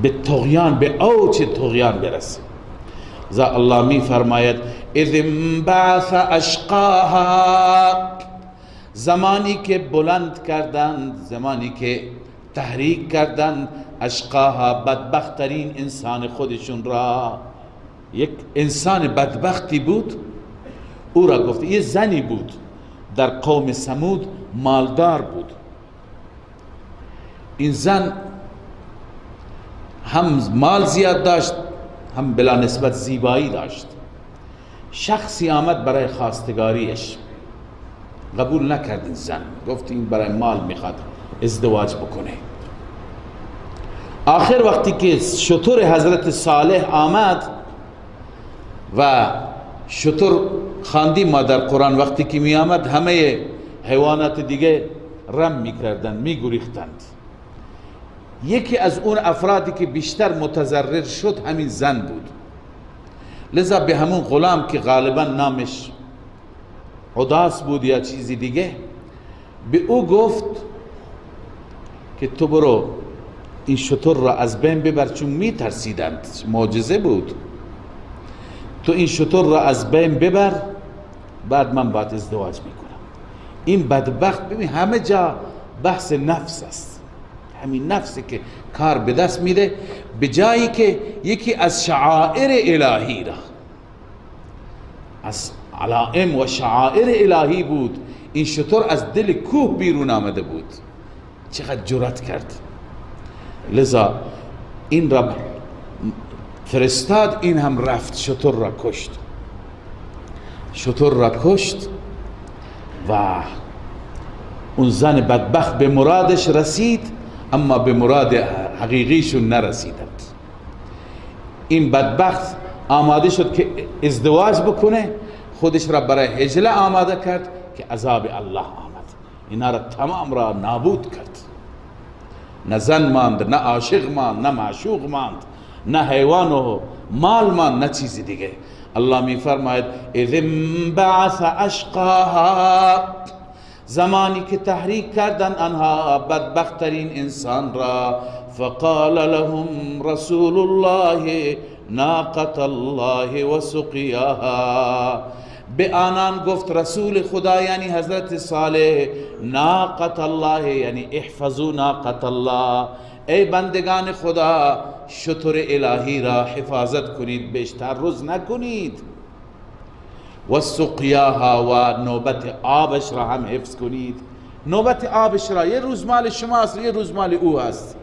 به طغیان، به اوج طغیان برسه. ذا الله می فرماید اذ انبعث اشقاها، زمانی که بلند کردند، زمانی که تحریک کردند، اشقاها، بدبخترین انسان خودشون را. یک انسان بدبختی بود، او را گفت، یه زنی بود در قوم ثمود، مالدار بود. این زن هم مال زیاد داشت، هم بلا نسبت زیبایی داشت. شخصی آمد برای خواستگاریش، قبول نکرد این زن، گفت این برای مال میخواد ازدواج بکنه. آخر وقتی که شتر حضرت صالح آمد و شتر خواندیم ما در قرآن، وقتی که می آمد همه حیوانات دیگه رم میکردند، میگریختند. یکی از اون افرادی که بیشتر متضرر شد همین زن بود. لذا به همون غلام که غالبا نامش عداس بود یا چیزی دیگه، به او گفت که تو برو این شتر را از بین ببر، چون می ترسیدند، معجزه بود. تو این شتر را از بین ببر، بعد من باید ازدواج میکنم. این بدبخت، ببین همه جا بحث نفس است، همین نفسی که کار به دست میده، به جایی که یکی از شعائر الهی را، از علائم و شعائر الهی بود، این شتر از دل کوه بیرون آمده بود. چقدر جرأت کرد. لذا این را فرستاد، این هم رفت شتر را کشت. شتر را کشت و اون زن بدبخت به مرادش رسید، اما به مراد حقیقیشون نرسیدند. این بدبخت آماده شد که ازدواج بکنه، خودش را برای هجله آماده کرد که عذاب الله آمد. اینا را تمام را نابود کرد. نه زن ماند، نه عاشق ماند، نه معشوق ماند، نه حیوان و مال ماند، نه چیزی دیگه. الله می فرماید اذ انبعث اشقاها، زمانی که تحریک کردن آنها بدبخترین انسان را، فقال لهم رسول الله ناقة الله و سقیاها، به آنان گفت رسول خدا یعنی حضرت صالح ناقة الله یعنی احفظوا ناقة الله، ای بندگان خدا شتر الهی را حفاظت کنید، بیشتر روز نکنید، و سقیاها و نوبت آبش را هم حفظ کنید. نوبت آبش را یه روز مال شماست، یه روز مال او هست.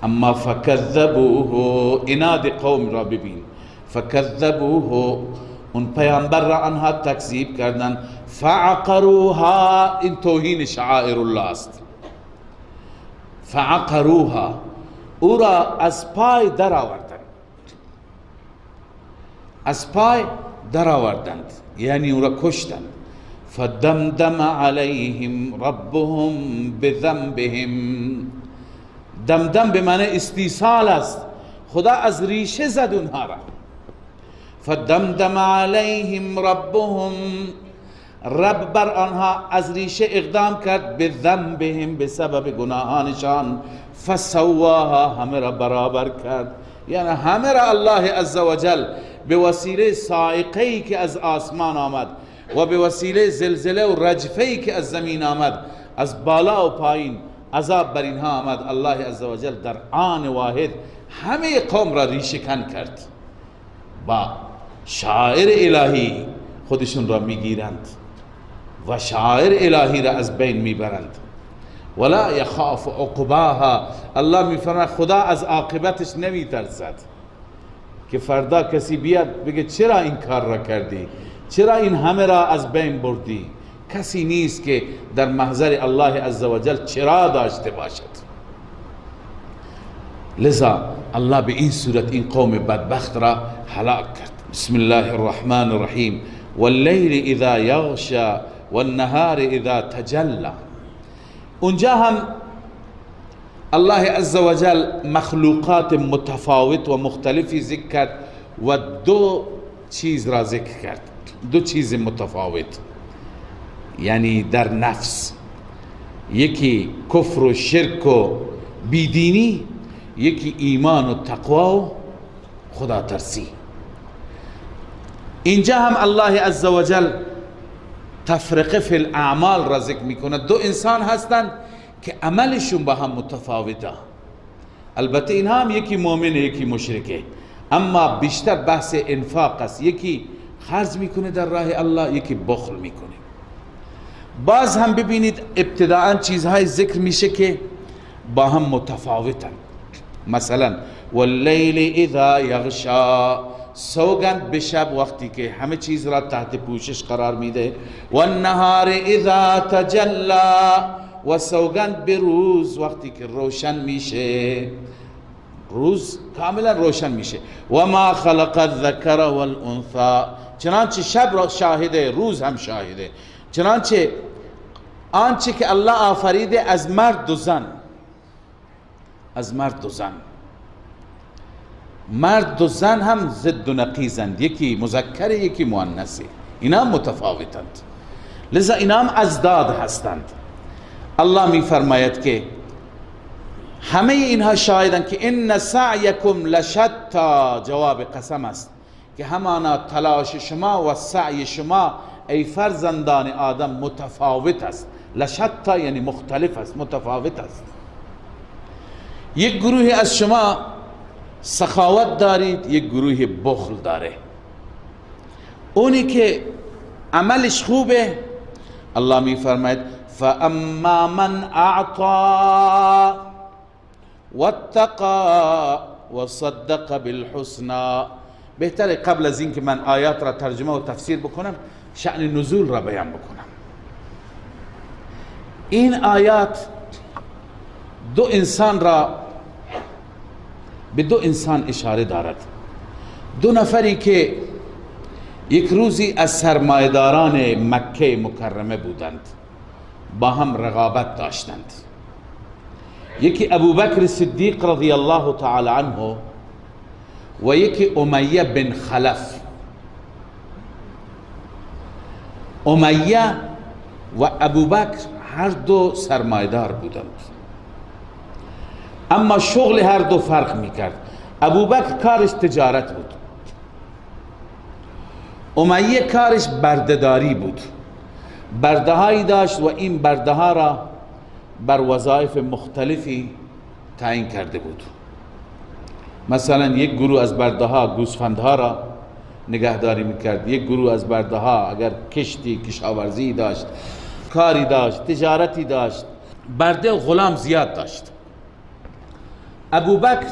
اما فکذبوه، اناد قوم را ببین، فکذبوه اون پیامبر را آنها تکذیب کردن، فعقروها، این توهین شعائر الله است. فعقروها، او را از پای در آوردند، از پای در آوردند یعنی او را کشتند. فدمدم علیهم ربهم بذنبهم، دمدم به معنی استیصال است، خدا از ریشه زد اونها را. فدمدم علیهم ربهم، رب بر آنها از ریشه اقدام کرد، به ذنبهم، به سبب گناهانشان، فسواها، همه را برابر کرد. یعنی همه را الله عزوجل به وسیله صاعقه‌ای که از آسمان آمد و به وسیله زلزله و رجفه‌ای که از زمین آمد، از بالا و پایین عذاب بر اینها آمد، الله عزوجل در آن واحد همه قوم را ریشه‌کن کرد. با شاعر الهی خودشون را میگیرند و شاعر الهی را از بین میبرند. ولا یخاف عقباها، الله میفرماید خدا از عاقبتش نمیترسد که فردا کسی بیاد بگه چرا این کار را کردی، چرا این همه را از بین بردی. کسی نیست که در محضر الله عزوجل چرا داشته باشد. لذا الله به این صورت این قوم بدبخت را هلاک کرد. بسم الله الرحمن الرحیم واللیل اذا یغشی والنهار اذا تجلی. اونجا هم الله عزوجل مخلوقات متفاوت و مختلفی ذکر کرد و دو چیز را ذکر کرد، دو چیز متفاوت، یعنی در نفس، یکی کفر و شرک و بیدینی، یکی ایمان و تقوا و خدا ترسی. اینجا هم الله عزوجل تفرقه فی الاعمال را ذکر میکنه. دو انسان هستند که عملشون با هم متفاوته، البته اینها هم یکی مؤمن یکی مشرکه، اما بیشتر بحث انفاق است، یکی خرج میکنه در راه الله، یکی بخل میکنه. باز هم ببینید ابتداءً چیزهای ذکر میشه که با هم متفاوتن. مثلا واللیل اذا یغشا، سوگند به شب وقتی که همه چیز را تحت پوشش قرار میده، والنهار اذا تجلی، و سوگند به روز وقتی که روشن میشه، روز کاملا روشن میشه. و ما خلق الذکر والانثى، چنانچه شب را شاهده روز هم شاهده، چنانچه آنچه که الله آفریده از مرد و زن، از مرد و زن، مرد و زن هم ضد و نقیضند، یکی مذکر یکی مؤنث، اینا متفاوتند، لذا اینا هم ازداد هستند. الله می فرماید که همه اینها شاهدند که ان سعیکم لشتا، جواب قسم است که همانا تلاش شما و سعی شما ای فرزندان آدم متفاوت است. لشتا یعنی مختلف است، متفاوت است. یک گروه از شما سخاوت دارید، یک گروه بخل داره. اونی که عملش خوبه الله می فرماید فاما من اعطا واتقا وصدق بالحسنى. بهتره قبل از این که من آیات را ترجمه و تفسیر بکنم شأن نزول را بیان بکنم. این آیات دو انسان را به دو انسان اشاره دارد. دو نفری که یک روزی از سرمایه‌داران مکه مکرمه بودند، با هم رقابت داشتند. یکی ابوبکر صدیق رضی الله تعالی عنه و یکی امیه بن خلف. امیه و ابوبکر هر دو سرمایه‌دار بودند، اما شغل هر دو فرق میکرد. ابوبکر کارش تجارت بود، امیه کارش بردهداری بود. برده‌هایی داشت و این برده‌ها را بر وظایف مختلفی تعیین کرده بود. مثلا یک گروه از برده‌ها گوسفندها را نگهداری میکرد، یک گروه از برده‌ها اگر کشتی کشاورزی داشت، کاری داشت، تجارتی داشت. برده و غلام زیاد داشت. ابوبکر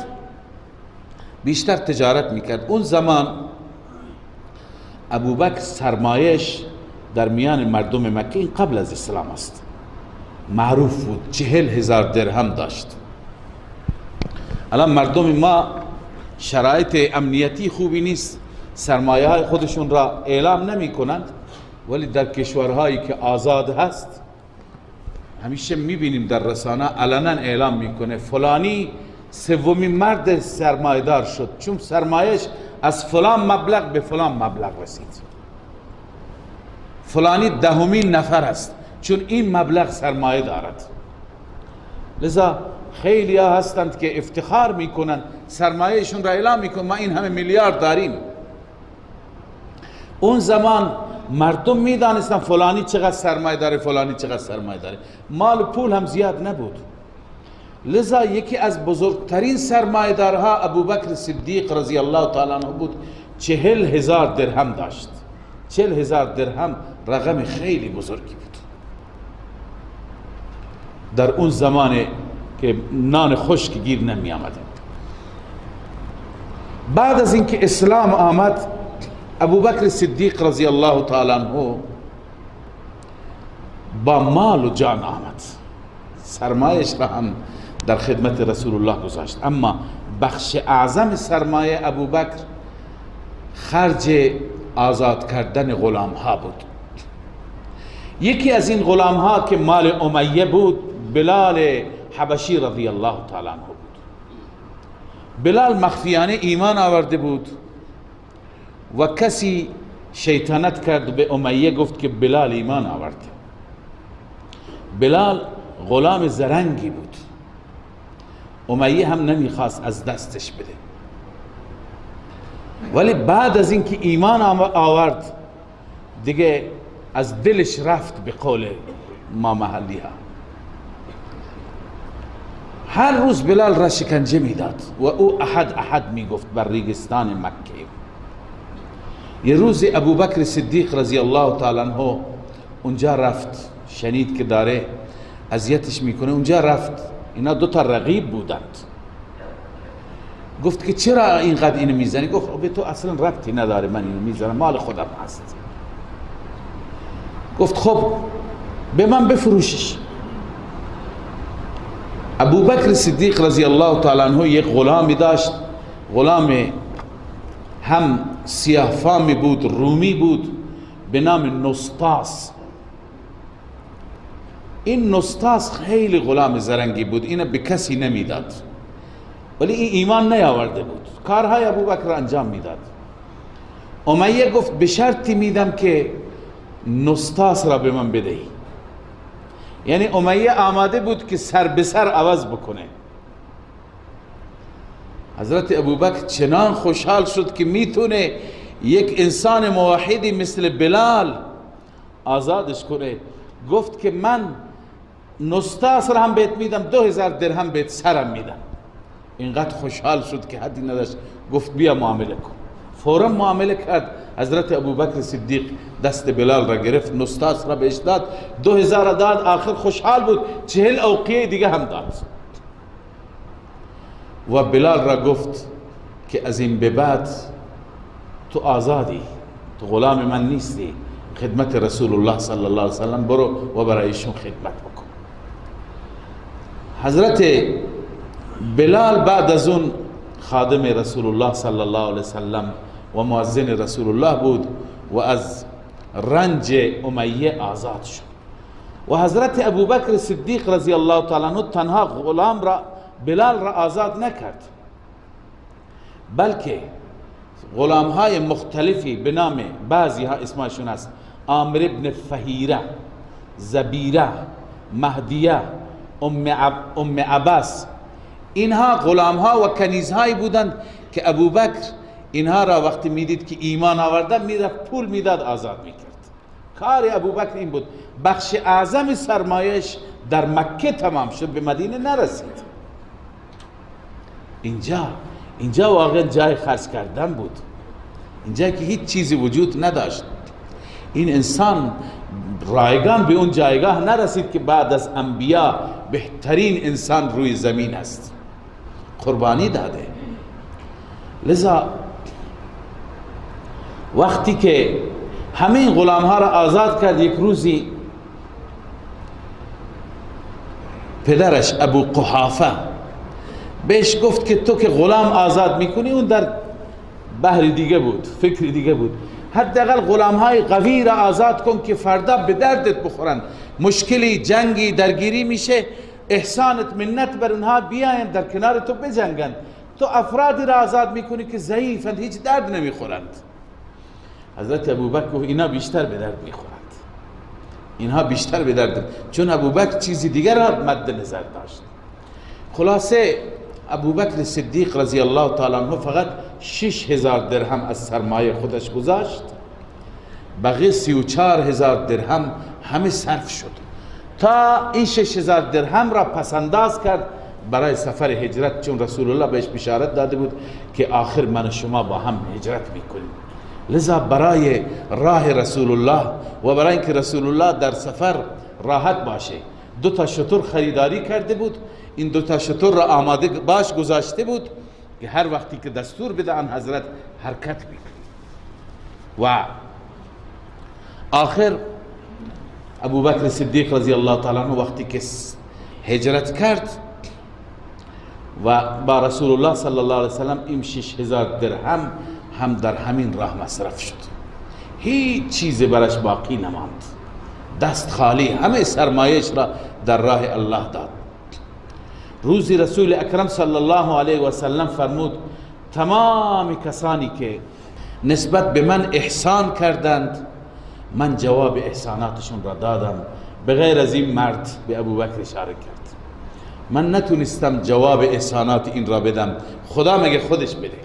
بیشتر تجارت میکرد. اون زمان ابوبکر سرمایش در میان مردم مکه، این قبل از اسلام است، معروف بود. 40,000 درهم داشت. الان مردم ما شرایط امنیتی خوبی نیست، سرمایه های خودشون را اعلام نمی کنند، ولی در کشورهایی که آزاد هست همیشه میبینیم در رسانه علنا اعلام میکنه فلانی سومین مرد سرمایه دار شد، چون سرمایش از فلان مبلغ به فلان مبلغ رسید. فلانی دهمین نفر است چون این مبلغ سرمایه دارد. لذا خیلی ها هستند که افتخار میکنند، سرمایهشون را اعلام میکنند، ما این همه میلیارد داریم. اون زمان مردم میدانستن فلانی چقدر سرمایه داره، فلانی چقدر سرمایه داره. مال و پول هم زیاد نبود. لذا یکی از بزرگترین سرمایه دارها ابوبکر صدیق رضی الله تعالی عنه بود. 40,000 درهم داشت. 40,000 درهم رقم خیلی بزرگی بود در اون زمان که نان خشک گیر نمی آمده. بعد از اینکه اسلام آمد، ابوبکر صدیق رضی الله تعالی عنه با مال و جان آمد، سرمایش را هم در خدمت رسول الله گذاشت. اما بخش اعظم سرمایه ابوبکر خرج آزاد کردن غلام ها بود. یکی از این غلام ها که مال امیه بود، بلال حبشی رضی الله تعالی عنه بود. بلال مخفیانه ایمان آورده بود و کسی شیطنت کرد به امیه، گفت که بلال ایمان آورده. بلال غلام زرنگی بود، امیه هم نمیخواست از دستش بده، ولی بعد از اینکه ایمان آورد دیگه از دلش رفت. به قول ما محلی ها هر روز بلال را شکنجه میداد و او احد احد میگفت بر ریگستان مکه. یه روز ابوبکر صدیق رضی الله تعالی عنه اونجا رفت، شنید که داره اذیتش میکنه، اونجا رفت. اینا دو تا رقیب بودند. گفت که چرا اینقدر اینو میزنی؟ گفت به تو اصلا ربطی نداره، من اینو میزنم، مال خودم هست. گفت خب به من بفروشش. ابوبکر صدیق رضی الله تعالی عنه یک غلامی داشت، غلام هم سیاه فامی بود، رومی بود، به نام نسطاس. این نسطاس خیلی غلام زرنگی بود، اینو به کسی نمیداد، ولی این ایمان نیاورده بود، کارهای ابوبکر انجام میداد. امیه گفت به شرطی میدم که نسطاس را به من بدهی. یعنی امیه آماده بود که سر به سر عوض بکنه. حضرت ابوبکر چنان خوشحال شد که میتونه یک انسان موحدی مثل بلال آزادش کنه. گفت که من نسطاس را هم بهت میدم، 2000 درهم بهت سرم میدم. اینقدر خوشحال شد که حدی نداشت. گفت بیا معامله کن. فورا معامله کرد. حضرت ابوبکر صدیق دست بلال را گرفت، نسطاس را بهش داد، 2000 داد. آخر خوشحال بود، 40 اوقیه دیگه هم داد. و بلال را گفت که از این به بعد تو آزادی، تو غلام من نیستی، خدمت رسول الله صلی الله علیه وسلم برو و برایشون خدمت بکن. حضرت بلال بعد از اون خادم رسول الله صلی الله علیه وسلم و مؤذن رسول الله بود و از رنج امیه آزاد شد. و حضرت ابوبکر صدیق رضی الله تعالی عنه تنها غلام را بلال را آزاد نکرد، بلکه غلام های مختلفی به نام بعضی ها اسمشون است عامر ابن فهیره، زبیره، مهدیه، ام عباس، اینها غلام ها و کنیز هایی بودند که ابوبکر اینها را وقتی میدید که ایمان آوردن میرفت پول میداد آزاد میکرد. کار ابوبکر این بود. بخش اعظم سرمایش در مکه تمام شد، به مدینه نرسید. اینجا واقعا جای خرج کردن بود، اینجا که هیچ چیزی وجود نداشت. این انسان رایگان به اون جایگاه نرسید که بعد از انبیا بهترین انسان روی زمین است، قربانی داده. لذا وقتی که همین غلام ها را آزاد کرد، یک روزی پدرش ابو قحافه بهش گفت که تو که غلام آزاد میکنی، اون در بحر دیگه بود، فکر دیگه بود، حداقل غلام های قوی را آزاد کن که فردا به دردت بخورن، مشکلی جنگی درگیری میشه، احسانت منت بر اونها بیاین در کنار تو بجنگن. تو افرادی را آزاد میکنی که ضعیفند، هیچ درد نمیخورند. حضرت ابوبکر گفت اینا بیشتر به درد میخورند، اینها بیشتر به درد، چون ابوبکر چیزی دیگر را مد نظر داشت. خلاصه ابوبکر صدیق رضی الله تعالی عنه فقط 6000 درهم از سرمایه خودش گذاشت، بقیه 34000 درهم همه صرف شد تا این 6000 درهم را پسنداز کرد برای سفر هجرت، چون رسول الله بهش بشارت داده بود که آخر من و شما با هم هجرت میکنیم. لذا برای راه رسول الله و برای اینکه رسول الله در سفر راحت باشه 2 شتر خریداری کرده بود. این 2 شتر را آماده باش گذاشته بود که هر وقتی که دستور بده آن حضرت حرکت میکنه. و آخر ابوبکر صدیق رضی الله تعالی عنه وقتی که هجرت کرد و با رسول الله صلی الله علیه وسلم، این 6000 درهم هم در همین راه مصرف شد، هیچ چیز برش باقی نماند، دست خالی، همه سرمایش را در راه الله داد. روزی رسول اکرم صلی الله علیه و سلم فرمود تمام کسانی که نسبت به من احسان کردند من جواب احساناتشون را دادم، به غیر از این مرد به ابوبکر اشاره کرد. من نتونستم جواب احسانات این را بدم، خدا مگه خودش بده.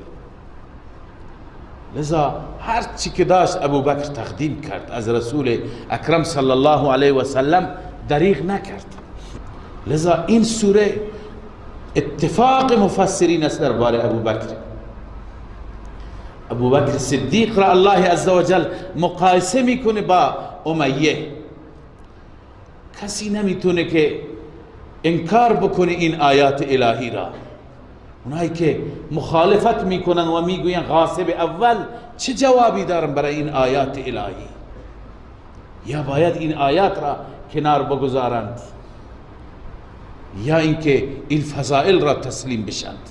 لذا هر چی که داشت ابوبکر تقدیم کرد، از رسول اکرم صلی الله علیه و سلم دریغ نکرد. لذا این سوره اتفاق مفسرین است درباره ابوبکر صدیق را الله عزوجل مقایسه میکنه با امیه. کسی نمیتونه که انکار بکنه این آیات الهی را. اونایی که مخالفت میکنن و میگوین غاصب اول، چه جوابی دارن برای این آیات الهی؟ یا باید این آیات را کنار بگذارند یا اینکه این فضائل را تسلیم بشند.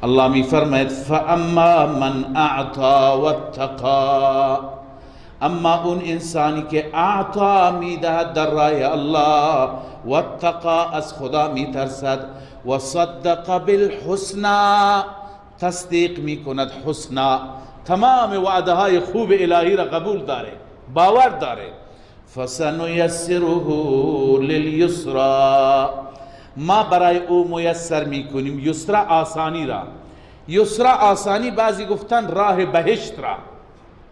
الله می فرماید فاما من اعطا واتقا، اما اون انسانی که اعطا میدهد در راه الله، واتقا از خدا میترسد، و صدق بالحسنا تصدیق میکند حسنا، تمام وعده های خوب الهی را قبول داره، باور داره، فسنیسره للیسرا، ما برای او میسر میکنیم یسرا آسانی را. یسرا آسانی، بعضی گفتند راه بهشت را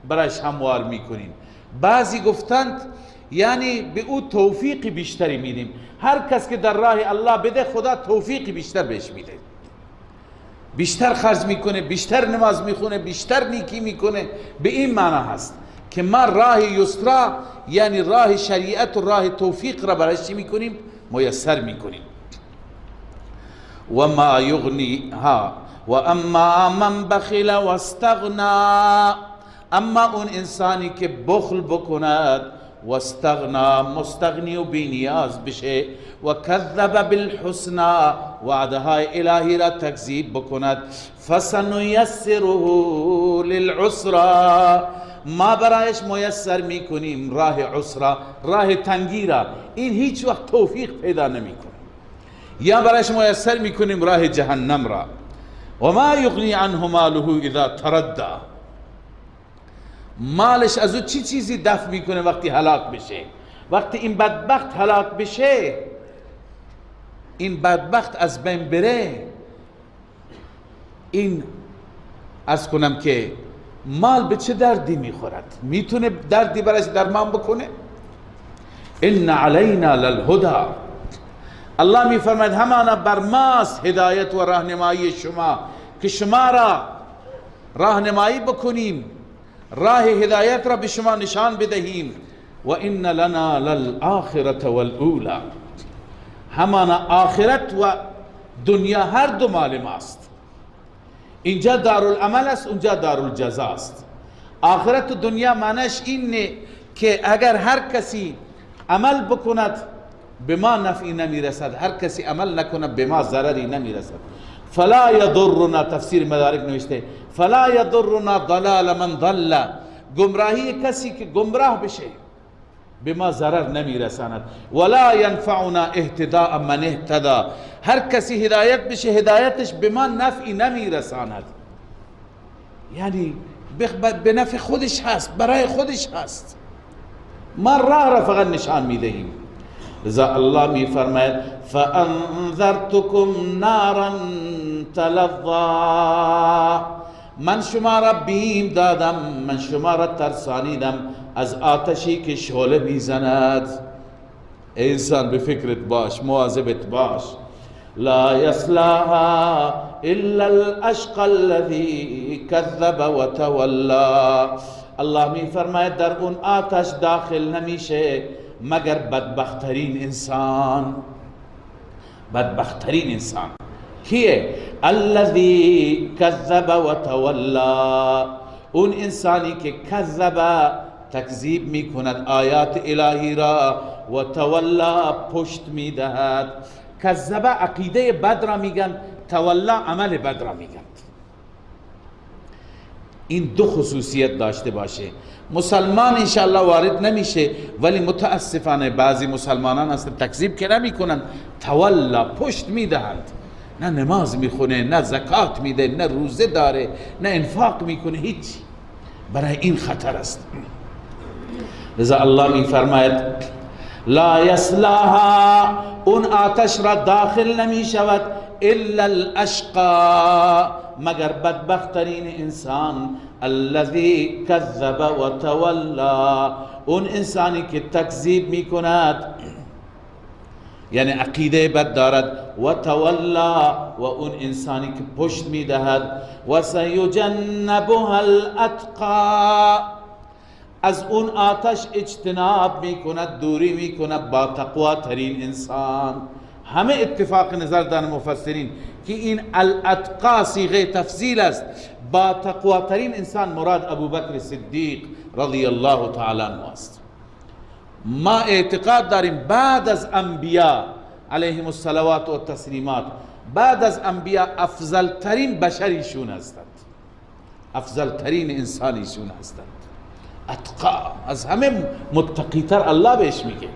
برایش هموار میکنیم، بعضی گفتند یعنی به او توفیق بیشتری میدیم. هر کس که در راه الله بده خدا توفیق بیشتر بهش میده، بیشتر خرج میکنه، بیشتر نماز میخونه، بیشتر نیکی میکنه. به این معنی هست که ما راه یسرا یعنی راه شریعت و راه توفیق را برایش چی میکنیم؟ میسر میکنیم. و ما یغنی ها و اما من بخل و استغنا، اما اون انسانی که بخل بکند و استغنا، مستغنی و بینیاز بشه، و کذب بالحسنا، وعده های الهی را تکذیب بکند، فسنیسره للعسرا، ما برایش میسر میکنیم راه عسرا، راه تنگی را، این هیچ وقت توفیق پیدا نمیکنه. یا برایش میسر میکنیم راه جهنم را. و ما یغنی عنه ماله اذا تردى، مالش از او چی چیزی دفع میکنه وقتی هلاک بشه؟ وقتی این بدبخت هلاک بشه، این بدبخت از بین بره، این از کنم که مال به چه دردی میخورد؟ میتونه دردی برایش درمان بکنه؟ ان علینا للهدى، الله میفرماید همانا بر ماست هدایت و راهنمایی شما که شما را راهنمایی بکنیم، راه هدایت را به شما نشان بدهیم. و ان لنا للآخرة والأولى، همانا آخرت و دنیا هر دو مال ماست. اینجا دارالعمل است، اونجا دارالجزا است. آخرت و دنیا معنیش اینه که اگر هر کسی عمل بکند به ما نفعی نمیرسد، هر کسی عمل نکند به ما ضرری نمیرسد. فلا یضرنا، تفسیر مدارک نوشته فلا یضرنا ضلال من ضل، گمراهی کسی که گمراه بشه به ما ضرر نمیرساند. ولا ینفعنا اهتداء من اهتدى، هر کسی هدایت بشه هدایتش به ما نفعی نمیرساند، یعنی به نفع خودش هست، برای خودش هست، ما راه را فقط نشان میدهیم. لذا الله میفرماید فانذرتکم نارا تلظی، من شما را بیم دادم، من شما را ترسانیدم از آتشی که شعله میزند. انسان به فکرت باش، مواظبت باش. لا یصلاها الا الاشقى الذی کذب و تولی، الله میفرماید در اون آتش داخل نمیشه مگر بدبخترین انسان. بدبخترین انسان کیه؟ الذی کذب و تولی، اون انسانی که کذب تکذیب میکند آیات الهی را، و تولا پشت میدهد. کذب عقیده بد را میگن، تولا عمل بد را میگن. این دو خصوصیت داشته باشه. مسلمان انشاءالله وارد نمیشه، ولی متاسفانه بعضی مسلمانان هستن تکذیب که نمیکنن، تولا پشت میدهند، نه نماز میخونه، نه زکات میده، نه روزه داره، نه انفاق میکنه، هیچ. برای این خطر است. لذا الله میفرماید لا یصلاها، اون آتش را داخل نمی شود الا الاشقى، مگر بدبخترین انسان. الذی کذب و تولا، اون انسانی که تکذیب می کند، یعنی عقیده بد دارد، و تولا، و اون انسانی که پشت می دهد. و سیجنبها الاتقى، از اون آتش اجتناب می کند، دوری می کند با تقوا ترین انسان. همه اتفاق نظر دارن مفسرین که این الاتقا صیغه تفضیل است. با تقوا ترین انسان مراد ابوبکر صدیق رضی الله تعالی عنه است. ما اعتقاد داریم بعد از انبیاء علیهم الصلوات و التسلیمات، بعد از انبیاء افضل ترین بشریشون هستند، افضل ترین انسانیشون هستند. اتقا، از همه متقیتر الله بهش میگه.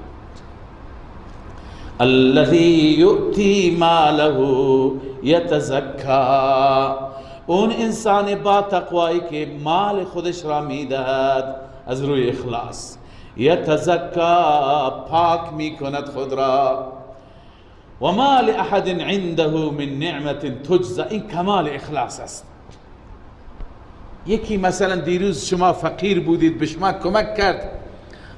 الذي یؤتی ماله یتزکا، اون انسان با تقوایی که مال خودش را میدهد از روی اخلاص. یتزکا، پاک میکند خود را. و ما لأحد عنده من نعمت تجزا، این کمال اخلاص است. یکی مثلا دیروز شما فقیر بودید، به شما کمک کرد،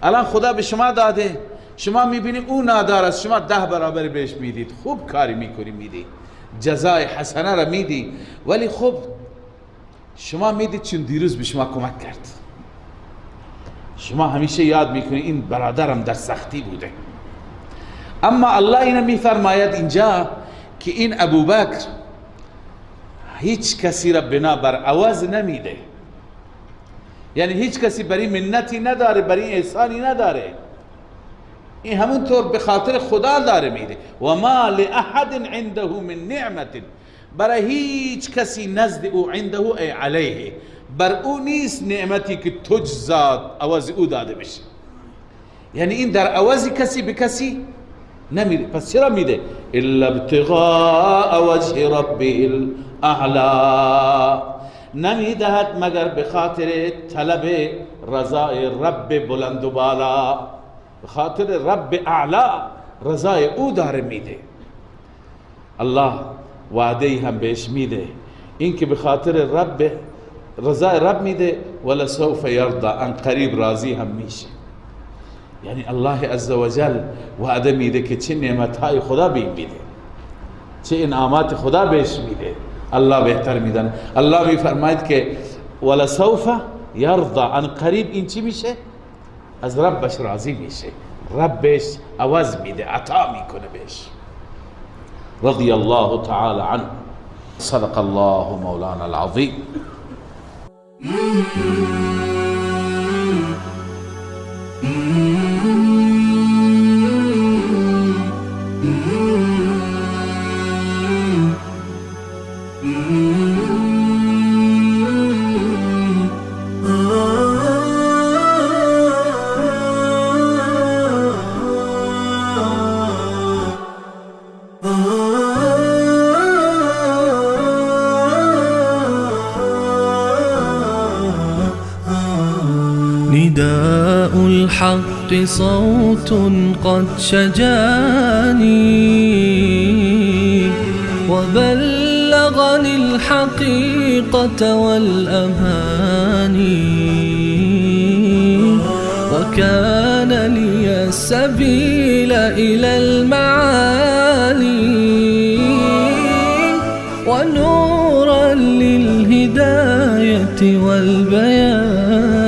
الان خدا به شما داده، شما میبینید اون نادار است، شما 10 برابر بهش میدید، خوب کاری میکنی، میدی جزای حسنه را میدی، ولی خب شما میدید چون دیروز به شما کمک کرد. شما همیشه یاد میکنی این برادرم در سختی بوده. اما الله اینو میفرماید اینجا که این ابوبکر هیچ کسی را بنا بر عوض نمیده، یعنی هیچ کسی بری منتی نداره، بری احسانی نداره، این همونطور به خاطر خدا داره میده. و ما لأحد عنده من نعمت، برای هیچ کسی نزد او، عنده ای علیه، بر او نیست نعمتی که تجزاد عوض او داده بشه. یعنی این در عوض کسی به کسی نمیده. پس چرا میده؟ الا ابتغاء وجه ربه الاعلا، نمیدهد مگر به خاطر طلب رضای رب بلند و بالا، به خاطر رب اعلا رضای او داره میده. الله وعده هم بهش میده، این که به خاطر رب رضای رب میده، ولا سوف یرضى، ان قریب راضی هم میشه. یعنی الله عزوجل وعده میده که چه نعمتهای خدا به این میده، چه انعامات خدا بهش میده. الله بهتر میدن. الله میفرماید که ولا سوف یرضى، ان قریب این چی میشه؟ از ربش راضی میشه، ربش عوض میده، عطا میکنه بهش. رضی الله تعالی عنه. صدق الله مولانا العظیم. نداء الحق صوت قد شجاني وبلغني الحقيقة والأماني، وكان لي السبيل إلى المعالي ونورا للهداية والبيان.